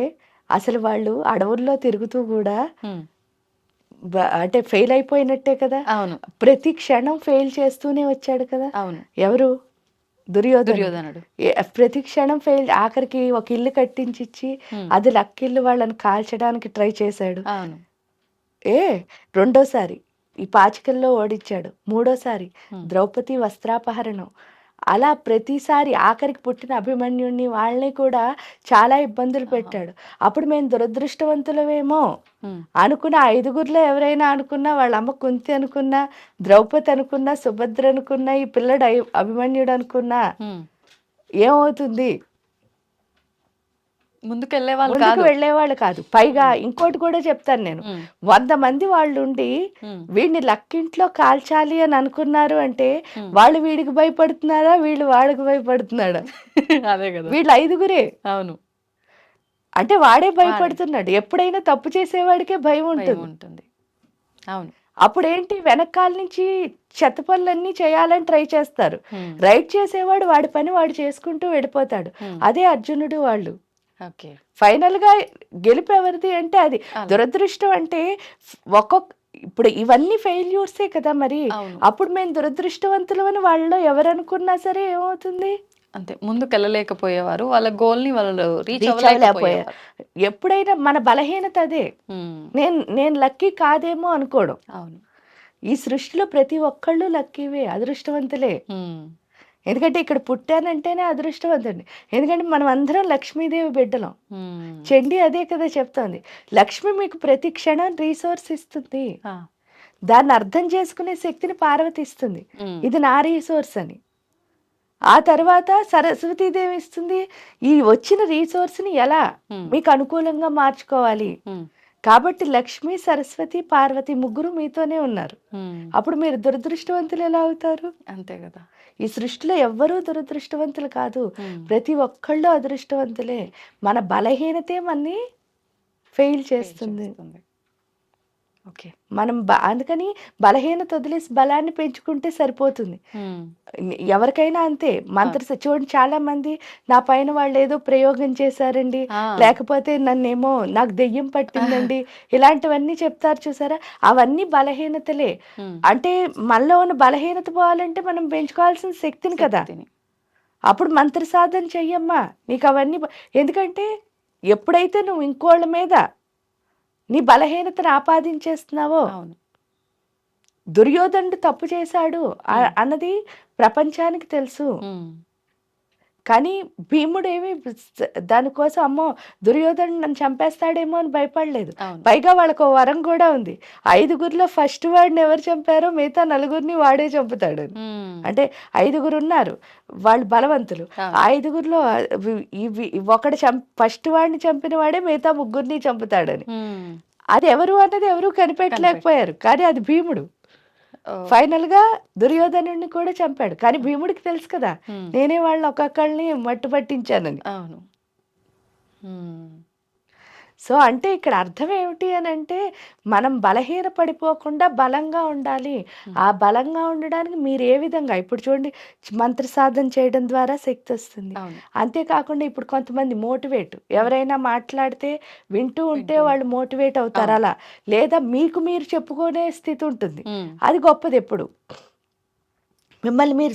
అసలు వాళ్ళు అడవుల్లో తిరుగుతూ కూడా అంటే ఫెయిల్ అయిపోయినట్టే కదా. అవును. ప్రతి క్షణం ఫెయిల్ చేస్తూనే వచ్చాడు కదా. అవును. ఎవరు? దుర్యోధనుడు. ప్రతి క్షణం ఫెయిల్, ఆఖరికి ఒక ఇల్లు కట్టించి అది లక్కిల్లు వాళ్ళని కాల్చడానికి ట్రై చేశాడు. అవును. రెండోసారి ఈ పాచికల్లో ఓడించాడు. మూడోసారి ద్రౌపది వస్త్రాపహరణం. అలా ప్రతిసారి ఆఖరికి పుట్టిన అభిమన్యుడిని వాళ్ళని కూడా చాలా ఇబ్బందులు పెట్టాడు. అప్పుడు మేము దురదృష్టవంతులమేమో అనుకున్న 5గురిలో ఎవరైనా అనుకున్నా, వాళ్ళ అమ్మ కుంతి అనుకున్నా, ద్రౌపది అనుకున్నా, సుభద్ర అనుకున్నా, ఈ పిల్లడు అభిమన్యుడు అనుకున్నా ఏమవుతుంది? ముందుకెళ్లే వాళ్ళు ముందుకు కాదు. వెళ్ళేవాళ్ళు కాదు. పైగా ఇంకోటి కూడా చెప్తాను నేను, 100 మంది వాళ్ళు ఉండి వీడిని లక్కింట్లో కాల్చాలి అని అనుకున్నారు అంటే వాళ్ళు వీడికి భయపడుతున్నారా, వీళ్ళు వాడికి భయపడుతున్నాడా? అదే కదా. వీళ్ళు 5గురే. అవును, అంటే వాడే భయపడుతున్నాడు. ఎప్పుడైనా తప్పు చేసేవాడికే భయం భయం ఉంటుంది. ఉంటుంది. అవును. అప్పుడేంటి, వెనకాల నుంచి చెత్త పనులన్నీ చేయాలని ట్రై చేస్తారు. రైట్ చేసేవాడు వాడి పని వాడు చేసుకుంటూ వెళ్ళిపోతాడు. అదే అర్జునుడు వాళ్ళు. ఓకే. ఫైనల్ గా గెలుపు ఎవరిది అంటే అది. అవును. దురదృష్టం అంటే ఇప్పుడు ఇవన్నీ ఫెయిల్యూర్సే కదా మరి. అవును. అప్పుడు మేము దురదృష్టవంతులు అని వాళ్ళలో ఎవరనుకున్నా సరే ఏమవుతుంది, అంతే, ముందుకెళ్ళలేకపోయేవారు, వాళ్ళ గోల్ ని వాళ్ళు రీచ్ రీచ్ అవ్వలేకపోయారు. అవ్వలేకపోయారు. ఎప్పుడైనా మన బలహీనత అదే. నేను లక్కీ కాదేమో అనుకోవడం. అవును. ఈ సృష్టిలో ప్రతి ఒక్కళ్ళు లక్కీవే, అదృష్టవంతులే. ఎందుకంటే ఇక్కడ పుట్టానంటేనే అదృష్టవంతుడి. ఎందుకంటే మనం అందరం లక్ష్మీదేవి బిడ్డలం. చండి అదే కదా చెప్తోంది, లక్ష్మి మీకు ప్రతి క్షణం రీసోర్స్ ఇస్తుంది, దాన్ని అర్థం చేసుకునే శక్తిని పార్వతి ఇస్తుంది, ఇది నా రీసోర్స్ అని. ఆ తర్వాత సరస్వతీదేవి ఇస్తుంది, ఈ వచ్చిన రీసోర్స్ని ఎలా మీకు అనుకూలంగా మార్చుకోవాలి. కాబట్టి లక్ష్మి, సరస్వతి, పార్వతి ముగ్గురు మీతోనే ఉన్నారు. అప్పుడు మీరు దురదృష్టవంతులు ఎలా అవుతారు? అంతే కదా. ఈ సృష్టిలో ఎవ్వరూ దురదృష్టవంతులు కాదు, ప్రతి ఒక్కళ్ళు అదృష్టవంతులే. మన బలహీనతే మనని ఫెయిల్ చేస్తుంది. ఓకే. మనం అందుకని బలహీనత వదిలేసి బలాన్ని పెంచుకుంటే సరిపోతుంది. ఎవరికైనా అంతే. చూడండి, చాలా మంది నా పైన వాళ్ళు ఏదో ప్రయోగం చేశారండి, లేకపోతే నన్నేమో నాకు దెయ్యం పట్టిందండి, ఇలాంటివన్నీ చెప్తారు చూసారా, అవన్నీ బలహీనతలే. అంటే మనలో ఉన్న బలహీనత పోవాలంటే మనం పెంచుకోవాల్సిన శక్తిని కదా. అప్పుడు మంత్ర సాధన చెయ్యమ్మా, నీకు అవన్నీ ఎందుకంటే ఎప్పుడైతే నువ్వు ఇంకోళ్ళ మీద నీ బలహీనతను ఆపాదించేస్తున్నావో, దుర్యోధనుడు తప్పు చేశాడు అన్నది ప్రపంచానికి తెలుసు. కానీ భీముడు ఏమి దానికోసం అమ్మో దుర్యోధనుడు నన్ను చంపేస్తాడేమో అని భయపడలేదు. పైగా వాళ్ళకు వరం కూడా ఉంది, 5గురిలో ఫస్ట్ వాడిని ఎవరు చంపారో మిగతా 4గురిని వాడే చంపుతాడు. అంటే 5గురు ఉన్నారు, వాళ్ళు బలవంతులు. 5గురిలో ఒకడు ఫస్ట్ వాడిని చంపిన వాడే మిగతా 3గురిని చంపుతాడని. అది ఎవరు అన్నది ఎవరు కనిపెట్టలేకపోయారు, కానీ అది భీముడు. ఫైనల్ గా దుర్యోధనుడిని కూడా చంపాడు. కానీ భీముడికి తెలుసు కదా, నేనే వాళ్ళని ఒక్కొక్కళ్ళని మట్టు పట్టించానని. అవును. సో అంటే ఇక్కడ అర్థం ఏమిటి అని అంటే, మనం బలహీన పడిపోకుండా బలంగా ఉండాలి. ఆ బలంగా ఉండడానికి మీరు ఏ విధంగా, ఇప్పుడు చూడండి, మంత్ర సాధన చేయడం ద్వారా శక్తి వస్తుంది. అంతేకాకుండా ఇప్పుడు కొంతమంది మోటివేట్, ఎవరైనా మాట్లాడితే వింటూ ఉంటే వాళ్ళు మోటివేట్ అవుతారు. అలా లేదా మీకు మీరు చెప్పుకునే స్థితి ఉంటుంది, అది గొప్పది. ఎప్పుడు మిమ్మల్ని మీరు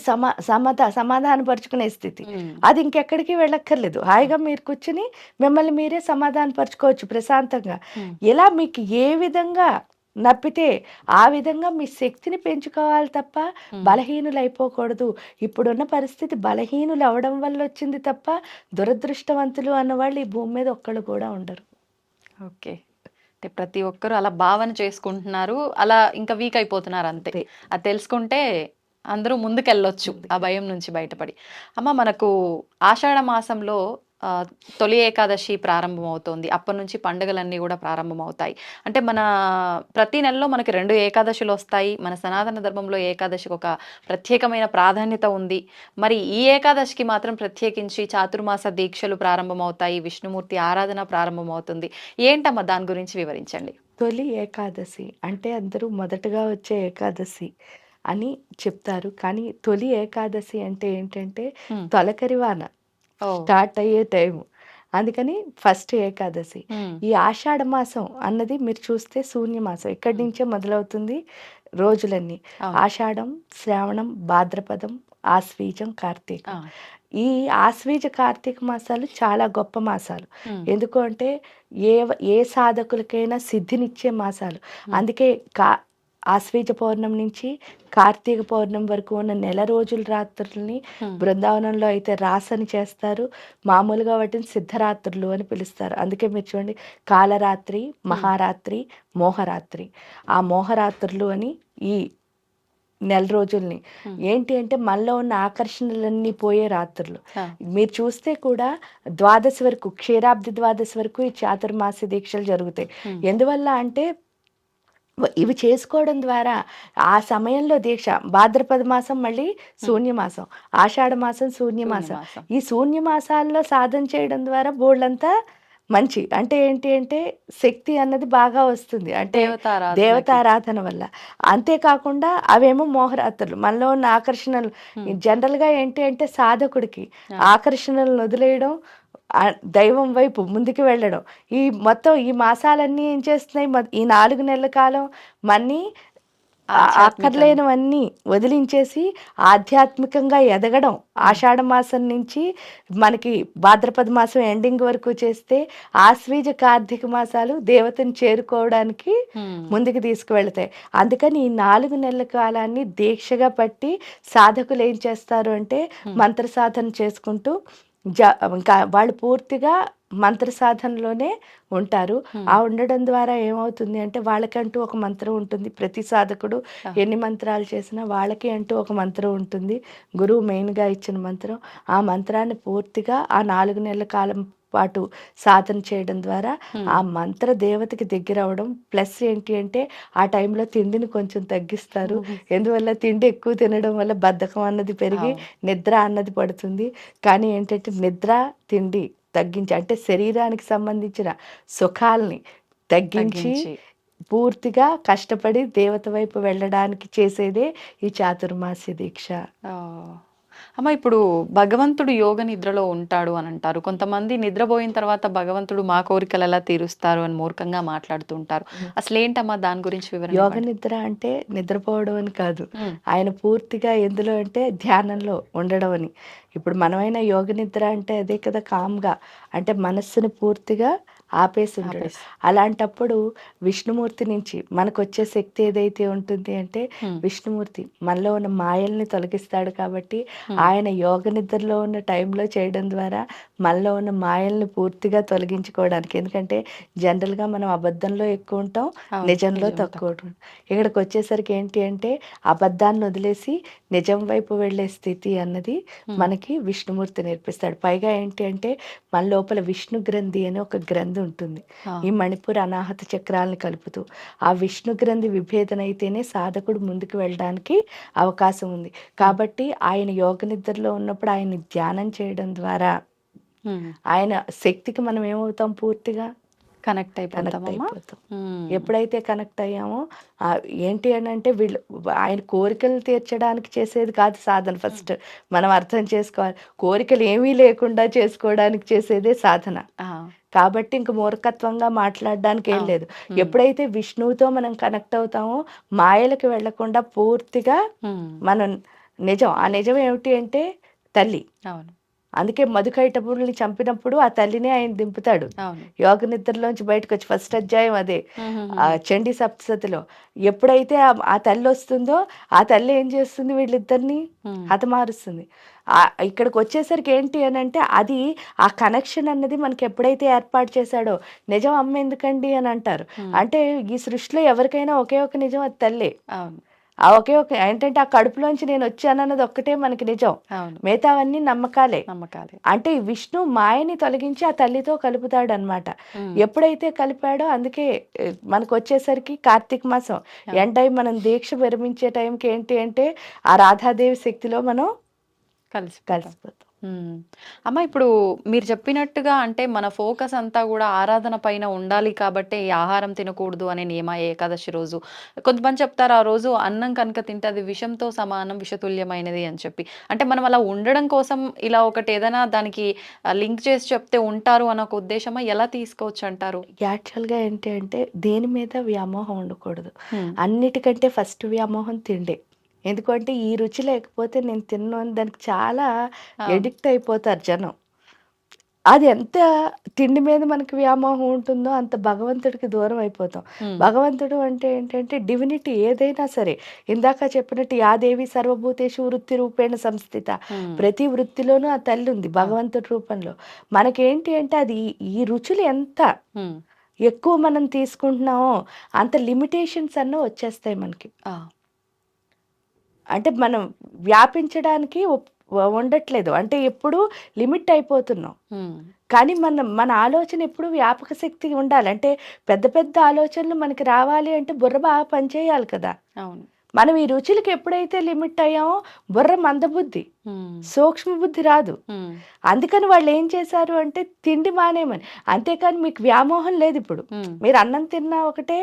సమాధానపరుచుకునే స్థితి, అది ఇంకెక్కడికి వెళ్ళక్కర్లేదు. హాయిగా మీరు కూర్చుని మిమ్మల్ని మీరే సమాధానపరచుకోవచ్చు ప్రశాంతంగా. ఇలా మీకు ఏ విధంగా నప్పితే ఆ విధంగా మీ శక్తిని పెంచుకోవాలి తప్ప బలహీనులు అయిపోకూడదు. ఇప్పుడున్న పరిస్థితి బలహీనులు అవడం వల్ల వచ్చింది తప్ప దురదృష్టవంతులు అన్నవాళ్ళు ఈ భూమి మీద ఒక్కళ్ళు కూడా ఉండరు. ఓకే. అంటే ప్రతి ఒక్కరు అలా భావన చేసుకుంటున్నారు, అలా ఇంకా వీక్ అయిపోతున్నారు అంతే. అది తెలుసుకుంటే అందరూ ముందుకెళ్ళొచ్చు ఆ భయం నుంచి బయటపడి. అమ్మ, మనకు ఆషాఢ మాసంలో తొలి ఏకాదశి ప్రారంభం అవుతోంది. అప్పటి నుంచి పండుగలన్నీ కూడా ప్రారంభమవుతాయి. అంటే మన ప్రతి నెలలో మనకి 2 ఏకాదశులు వస్తాయి. మన సనాతన ధర్మంలో ఏకాదశికి ఒక ప్రత్యేకమైన ప్రాధాన్యత ఉంది. మరి ఈ ఏకాదశికి మాత్రం ప్రత్యేకించి చాతుర్మాస దీక్షలు ప్రారంభమవుతాయి, విష్ణుమూర్తి ఆరాధన ప్రారంభమవుతుంది. ఏంటమ్మా, దాని గురించి వివరించండి. తొలి ఏకాదశి అంటే అందరూ మొదటగా వచ్చే ఏకాదశి అని చెప్తారు. కానీ తొలి ఏకాదశి అంటే ఏంటంటే తొలకరివాన స్టార్ట్ అయ్యే టైము, అందుకని ఫస్ట్ ఏకాదశి. ఈ ఆషాఢ మాసం అన్నది మీరు చూస్తే శూన్యమాసం, ఇక్కడి నుంచే మొదలవుతుంది రోజులన్నీ. ఆషాఢం, శ్రావణం, భాద్రపదం, ఆశ్వీజం, కార్తీకం. ఈ ఆశ్వీజ కార్తీక మాసాలు చాలా గొప్ప మాసాలు. ఎందుకు అంటే ఏ సాధకులకైనా సిద్ధినిచ్చే మాసాలు. అందుకే ఆశ్వీజ పౌర్ణమి నుంచి కార్తీక పౌర్ణమి వరకు ఉన్న నెల రోజుల రాత్రుల్ని బృందావనంలో అయితే రాసని చేస్తారు, మామూలుగా వాటిని సిద్ధరాత్రులు అని పిలుస్తారు. అందుకే మీరు చూడండి, కాలరాత్రి, మహారాత్రి, మోహరాత్రి. ఆ మోహరాత్రులు అని ఈ నెల రోజుల్ని. Hmm. ఏంటి అంటే మనలో ఉన్న ఆకర్షణలన్నీ పోయే రాత్రులు. ఆ. మీరు చూస్తే కూడా ద్వాదశి వరకు, క్షీరాబ్ది ద్వాదశి వరకు ఈ చాతుర్మాస్య దీక్షలు జరుగుతాయి. Hmm. ఎందువల్ల అంటే ఇవి చేసుకోవడం ద్వారా ఆ సమయంలో దీక్ష, భాద్రపద మాసం మళ్ళీ శూన్యమాసం, ఆషాఢ మాసం శూన్యమాసం. శూన్యమాసం. ఈ శూన్యమాసాల్లో సాధన చేయడం ద్వారా బోళ్ళంతా మంచి అంటే ఏంటి అంటే శక్తి అన్నది బాగా వస్తుంది. అంటే దేవతారాధనకి. దేవతారాధన వల్ల. అంతేకాకుండా అవేమో మోహరాత్రులు, మనలో ఉన్న ఆకర్షణలు. జనరల్గా ఏంటి అంటే సాధకుడికి ఆకర్షణలను వదిలేయడం, దైవం వైపు ముందుకు వెళ్ళడం, ఈ మొత్తం ఈ మాసాలన్నీ ఏం చేస్తున్నాయి, ఈ 4 నెలల కాలం మన్ని అక్కర్లేనివన్నీ వదిలించేసి ఆధ్యాత్మికంగా ఎదగడం. ఆషాఢ మాసం నుంచి మనకి భాద్రపద మాసం ఎండింగ్ వరకు చేస్తే ఆశ్వీజ కార్తీక మాసాలు దేవతను చేరుకోవడానికి ముందుకు తీసుకువెళతాయి. అందుకని ఈ 4 నెలల కాలాన్ని దీక్షగా పట్టి సాధకులు ఏం చేస్తారు అంటే మంత్ర సాధన చేసుకుంటూ ఇంకా వాళ్ళు పూర్తిగా మంత్ర సాధనలోనే ఉంటారు. ఆ ఉండడం ద్వారా ఏమవుతుంది అంటే వాళ్ళకంటూ ఒక మంత్రం ఉంటుంది. ప్రతి సాధకుడు ఎన్ని మంత్రాలు చేసినా వాళ్ళకి అంటూ ఒక మంత్రం ఉంటుంది. గురువు మెయిన్గా ఇచ్చిన మంత్రం. ఆ మంత్రాన్ని పూర్తిగా ఆ 4 నెలల కాలం పాటు సాధన చేయడం ద్వారా ఆ మంత్ర దేవతకి దగ్గర అవడం. ప్లస్ ఏంటి అంటే ఆ టైంలో తిండిని కొంచెం తగ్గిస్తారు. ఎందువల్ల తిండి ఎక్కువ తినడం వల్ల బద్ధకం అన్నది పెరిగి నిద్ర అన్నది పడుతుంది. కానీ ఏంటంటే నిద్ర తిండి తగ్గించి, అంటే శరీరానికి సంబంధించిన సుఖాల్ని తగ్గించి పూర్తిగా కష్టపడి దేవత వైపు వెళ్ళడానికి చేసేదే ఈ చాతుర్మాస్య దీక్ష. అమ్మ, ఇప్పుడు భగవంతుడు యోగ నిద్రలో ఉంటాడు అని అంటారు. కొంతమంది నిద్రపోయిన తర్వాత భగవంతుడు మా కోరికలు ఎలా తీరుస్తారు అని మూర్ఖంగా మాట్లాడుతూ ఉంటారు. అసలు ఏంటమ్మా దాని గురించి వివరణ? యోగ నిద్ర అంటే నిద్రపోవడం అని కాదు, ఆయన పూర్తిగా ఎందులో అంటే ధ్యానంలో ఉండడం అని. ఇప్పుడు మనమైనా యోగ నిద్ర అంటే అదే కదా, కామ్గా, అంటే మనస్సును పూర్తిగా ఆపేసి ఉంటాడు. అలాంటప్పుడు విష్ణుమూర్తి నుంచి మనకు వచ్చే శక్తి ఏదైతే ఉంటుంది అంటే విష్ణుమూర్తి మనలో ఉన్న మాయల్ని తొలగిస్తాడు. కాబట్టి ఆయన యోగ నిద్రలో ఉన్న టైంలో చేయడం ద్వారా మనలో ఉన్న మాయల్ని పూర్తిగా తొలగించుకోవడానికి. ఎందుకంటే జనరల్గా మనం అబద్ధంలో ఎక్కువ ఉంటాం, నిజంలో తక్కువ ఉంటాం. ఇక్కడికి వచ్చేసరికి ఏంటి అంటే అబద్ధాన్ని వదిలేసి నిజం వైపు వెళ్ళే స్థితి అన్నది మనకి విష్ణుమూర్తి నేర్పిస్తాడు. పైగా ఏంటి అంటే మన లోపల విష్ణు గ్రంథి అని ఒక గ్రంథి ఉంటుంది. ఈ మణిపూర్ అనాహత చక్రాలను కలుపుతూ ఆ విష్ణు గ్రంథి విభేదన అయితేనే సాధకుడు ముందుకు వెళ్ళడానికి అవకాశం ఉంది. కాబట్టి ఆయన యోగ నిద్రలో ఉన్నప్పుడు ఆయన ధ్యానం చేయడం ద్వారా ఆయన శక్తికి మనం ఏమవుతాం, పూర్తిగా కనెక్ట్ అయిపోతాం. ఎప్పుడైతే కనెక్ట్ అయ్యామో ఏంటి అని అంటే వీళ్ళు ఆయన కోరికలు తీర్చడానికి చేసేది కాదు సాధన. ఫస్ట్ మనం అర్థం చేసుకోవాలి, కోరికలు ఏమీ లేకుండా చేసుకోవడానికి చేసేదే సాధన. కాబట్టి ఇంక మూర్ఖత్వంగా మాట్లాడడానికి ఏం లేదు. ఎప్పుడైతే విష్ణువుతో మనం కనెక్ట్ అవుతామో మాయలకు వెళ్లకుండా పూర్తిగా మనం నిజం, ఆ నిజం ఏమిటి అంటే తల్లి. అవును. అందుకే మధుకైటపుల్ని చంపినప్పుడు ఆ తల్లినే ఆయన దింపుతాడు యోగ నిద్రలోంచి బయటకు వచ్చి. ఫస్ట్ అధ్యాయం అదే చండీ సప్తశతిలో. ఎప్పుడైతే ఆ తల్లి వస్తుందో ఆ తల్లి ఏం చేస్తుంది, వీళ్ళిద్దరిని హతమారుస్తుంది. ఇక్కడికి వచ్చేసరికి ఏంటి అని అంటే అది ఆ కనెక్షన్ అన్నది మనకి ఎప్పుడైతే ఏర్పాటు చేశాడో, నిజం అమ్మ ఎందుకండి అని అంటారు. అంటే ఈ సృష్టిలో ఎవరికైనా ఒకే ఒక నిజం, అది తల్లే. ఆ ఒకే ఒక ఏంటంటే ఆ కడుపులోంచి నేను వచ్చానన్నది ఒక్కటే మనకి నిజం, మిగతావన్నీ నమ్మకాలే. అంటే విష్ణు మాయని తొలగించి ఆ తల్లితో కలుపుతాడు అనమాట. ఎప్పుడైతే కలిపాడో అందుకే మనకు వచ్చేసరికి కార్తీక మాసం ఎండ్ అయి మనం దీక్ష విరమించే టైంకి ఏంటి అంటే ఆ రాధాదేవి శక్తిలో మనం కలిసిపోతాం. అమ్మ, ఇప్పుడు మీరు చెప్పినట్టుగా అంటే మన ఫోకస్ అంతా కూడా ఆరాధన పైన ఉండాలి. కాబట్టి ఈ ఆహారం తినకూడదు అనే నియమ ఏకాదశి రోజు. కొంతమంది చెప్తారు ఆ రోజు అన్నం కనుక తింటే అది విషంతో సమానం, విషతుల్యమైనది అని చెప్పి. అంటే మనం అలా ఉండడం కోసం ఇలా ఒకటి ఏదైనా దానికి లింక్ చేసి చెప్తే ఉంటారు అన్న ఒక ఉద్దేశమా, ఎలా తీసుకోవచ్చు అంటారు? యాక్చువల్గా ఏంటి అంటే దేని మీద వ్యామోహం ఉండకూడదు. అన్నిటికంటే ఫస్ట్ వ్యామోహం తిండే. ఎందుకంటే ఈ రుచి లేకపోతే నేను తిన్నాను దానికి చాలా ఎడిక్ట్ అయిపోతారు జనం. అది ఎంత తిండి మీద మనకి వ్యామోహం ఉంటుందో అంత భగవంతుడికి దూరం అయిపోతాం. భగవంతుడు అంటే ఏంటంటే డివినిటీ ఏదైనా సరే, ఇందాక చెప్పినట్టు యాదేవి సర్వభూతేషు వృత్తి రూపేణ సంస్థిత, ప్రతి వృత్తిలోనూ ఆ తల్లి ఉంది భగవంతుడి రూపంలో. మనకేంటి అంటే అది ఈ రుచులు ఎంత ఎక్కువ మనం తీసుకుంటున్నామో అంత లిమిటేషన్స్ అన్న వచ్చేస్తాయి మనకి. అంటే మనం వ్యాపించడానికి ఉండట్లేదు, అంటే ఎప్పుడు లిమిట్ అయిపోతున్నాం. కానీ మన ఆలోచన ఎప్పుడు వ్యాపక శక్తి ఉండాలి. అంటే పెద్ద పెద్ద ఆలోచనలు మనకి రావాలి అంటే బుర్ర బాగా పనిచేయాలి కదా. అవును. మనం ఈ రుచులకి ఎప్పుడైతే లిమిట్ అయ్యామో బుర్ర మందబుద్ధి, సూక్ష్మ బుద్ధి రాదు. అందుకని వాళ్ళు ఏం చేశారు అంటే తిండి మానేమని. అంతేకాని మీకు వ్యామోహం లేదు. ఇప్పుడు మీరు అన్నం తిన్నా ఒకటే,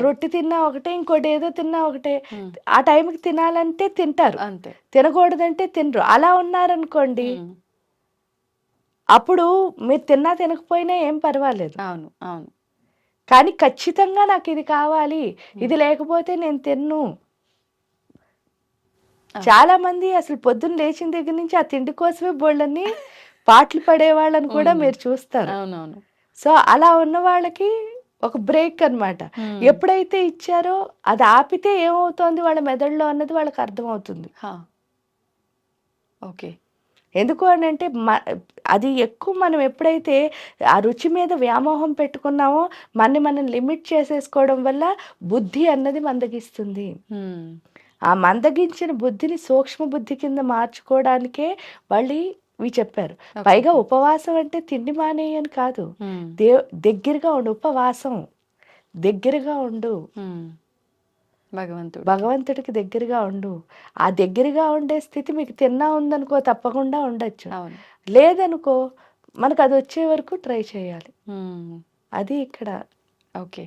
రొట్టె తిన్నా ఒకటే, ఇంకోటి ఏదో తిన్నా ఒకటే. ఆ టైంకి తినాలంటే తింటారు, అంతే. తినకూడదంటే తినరు. అలా ఉన్నారనుకోండి, అప్పుడు మీరు తిన్నా తినకపోయినా ఏం పర్వాలేదు. అవును, అవును. కానీ ఖచ్చితంగా నాకు ఇది కావాలి, ఇది లేకపోతే నేను తిన్ను. చాలా మంది అసలు పొద్దున్న లేచిన దగ్గర నుంచి ఆ తిండి కోసమే బోళ్ళని పాటలు పడేవాళ్ళని కూడా మీరు చూస్తారు. అవునవును. సో అలా ఉన్న వాళ్ళకి ఒక బ్రేక్ అన్నమాట. ఎప్పుడైతే ఇచ్చారో అది ఆపితే ఏమవుతోంది వాళ్ళ మెదడులో అన్నది వాళ్ళకి అర్థమవుతుంది. ఓకే. ఎందుకు అని అంటే అది ఎక్కువ మనం ఎప్పుడైతే ఆ రుచి మీద వ్యామోహం పెట్టుకున్నామో మనం లిమిట్ చేసేసుకోవడం వల్ల బుద్ధి అన్నది మందగిస్తుంది. ఆ మందగించిన బుద్ధిని సూక్ష్మ బుద్ధి కింద మార్చుకోవడానికే వాళ్ళు ఇవి చెప్పారు. పైగా ఉపవాసం అంటే తిండి మానేయని కాదు, దగ్గరగా ఉండు. ఉపవాసం దగ్గరగా ఉండు, భగవంతుడికి దగ్గరగా ఉండు. ఆ దగ్గరగా ఉండే స్థితి మీకు తిన్నా ఉందనుకో తప్పకుండా ఉండొచ్చు, లేదనుకో మనకు అది వచ్చే వరకు ట్రై చేయాలి. అది ఇక్కడ. ఓకే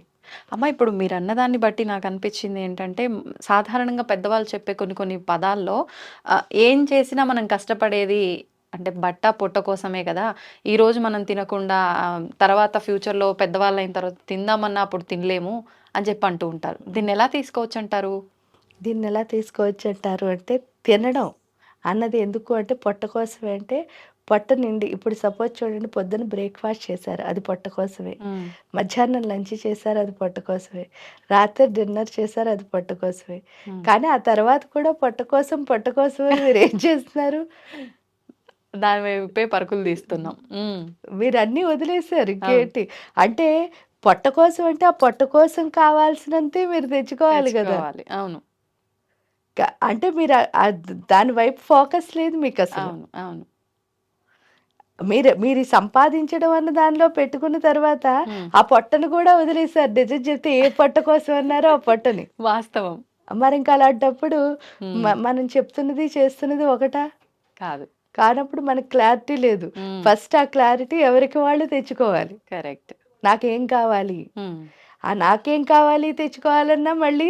అమ్మ, ఇప్పుడు మీరు అన్నదాన్ని బట్టి నాకు అనిపించింది ఏంటంటే, సాధారణంగా పెద్దవాళ్ళు చెప్పే కొన్ని కొన్ని పదాల్లో ఏం చేసినా మనం కష్టపడేది అంటే బట్ట పొట్ట కోసమే కదా. ఈరోజు మనం తినకుండా తర్వాత ఫ్యూచర్లో పెద్దవాళ్ళు అయిన తర్వాత తిందామన్నా అప్పుడు తినలేము అని చెప్పి అంటూ ఉంటారు. దీన్ని ఎలా తీసుకోవచ్చు అంటారు? అంటే తినడం అన్నది ఎందుకు అంటే పొట్ట కోసమే. అంటే పొట్ట నిండి, ఇప్పుడు సపోజ్ చూడండి, పొద్దున బ్రేక్ఫాస్ట్ చేశారు, అది పొట్ట కోసమే. మధ్యాహ్నం లంచ్ చేశారు, అది పొట్ట కోసమే. రాత్రి డిన్నర్ చేశారు, అది పొట్ట కోసమే. కానీ ఆ తర్వాత కూడా పొట్ట కోసమే మీరు ఏం చేస్తున్నారు? దాని వైపే పరుగులు తీస్తున్నాం. మీరు అన్నీ వదిలేశారు, ఇంకేంటి అంటే పొట్ట కోసం అంటే ఆ పొట్ట కోసం కావాల్సినంతే మీరు తెచ్చుకోవాలి కదా. అవును. అంటే మీరు దాని వైపు ఫోకస్ లేదు మీకు అసలు. అవును. మీరు సంపాదించడం అన్న దానిలో పెట్టుకున్న తర్వాత ఆ పొట్టను కూడా వదిలేశారు. నిజం చెప్తే ఏ పొట్ట కోసం అన్నారో ఆ పొట్టని. వాస్తవం. మరి ఇంకా అలాంటప్పుడు మనం చెప్తున్నది చేస్తున్నది ఒకటా కాదు. కానప్పుడు మనకు క్లారిటీ లేదు. ఫస్ట్ ఆ క్లారిటీ ఎవరికి వాళ్ళు తెచ్చుకోవాలి. కరెక్ట్. నాకేం కావాలి, ఆ నాకేం కావాలి తెచ్చుకోవాలన్నా మళ్ళీ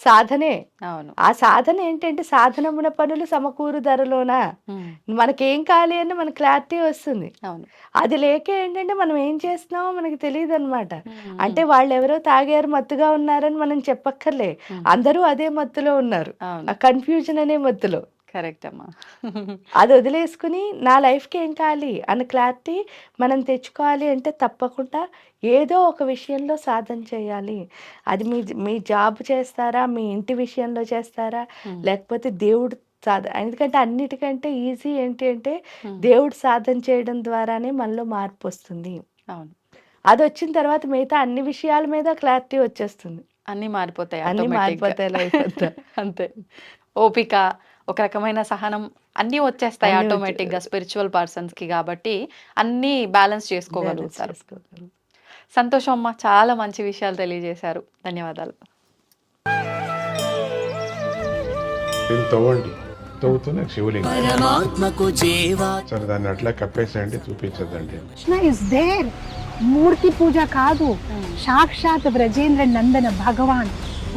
సాధనే. అవును. ఆ సాధన ఏంటంటే సాధనమున పనులు సమకూరు ధరలోనా. మనకేం కావాలి అని మన క్లారిటీ వస్తుంది. అవును. అది లేక ఏంటంటే మనం ఏం చేస్తున్నామో మనకి తెలియదు అనమాట. అంటే వాళ్ళు ఎవరో తాగారు మత్తుగా ఉన్నారని మనం చెప్పక్కర్లే, అందరూ అదే మత్తులో ఉన్నారు, ఆ కన్ఫ్యూజన్ అనే మత్తులో. కరెక్ట్ అమ్మా. అది వదిలేసుకుని నా లైఫ్కి ఏం కావాలి అన్న క్లారిటీ మనం తెచ్చుకోవాలి అంటే తప్పకుండా ఏదో ఒక విషయంలో సాధన చేయాలి. అది మీ జాబ్ చేస్తారా, మీ ఇంటి విషయంలో చేస్తారా, లేకపోతే దేవుడు ఎందుకంటే అన్నిటికంటే ఈజీ ఏంటి అంటే దేవుడు సాధన చేయడం ద్వారానే మనలో మార్పు వస్తుంది. అవును. అది వచ్చిన తర్వాత మిగతా అన్ని విషయాల మీద క్లారిటీ వచ్చేస్తుంది, అన్నీ మారిపోతాయి లైఫ్ అంతా. అంతే. ఓపిక, ఒక రకమైన సహనం అన్నీ వచ్చేస్తాయి ఆటోమేటిక్గా స్పిరిచువల్ పర్సన్స్కి. కాబట్టి అన్నీ బ్యాలెన్స్ చేసుకోగలుగుతారు. సంతోషం అమ్మ, చాలా మంచి విషయాలు తెలియజేశారు. ధన్యవాదాలు. తవ్వుతున్న శివలింగం సరే, దాన్ని అట్లా కప్పేసేయండి, చూపించదండి. Krishna is there. మూర్తి పూజ కాదు, సాక్షాత్ బ్రజేంద్ర నందన భగవాన్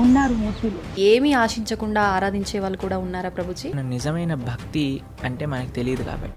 ఉన్నారు మూర్తిలో. ఏమీ ఆశించకుండా ఆరాధించే వాళ్ళు కూడా ఉన్నారా ప్రభుజీ? నిజమైన భక్తి అంటే మనకు తెలియదు కాబట్టి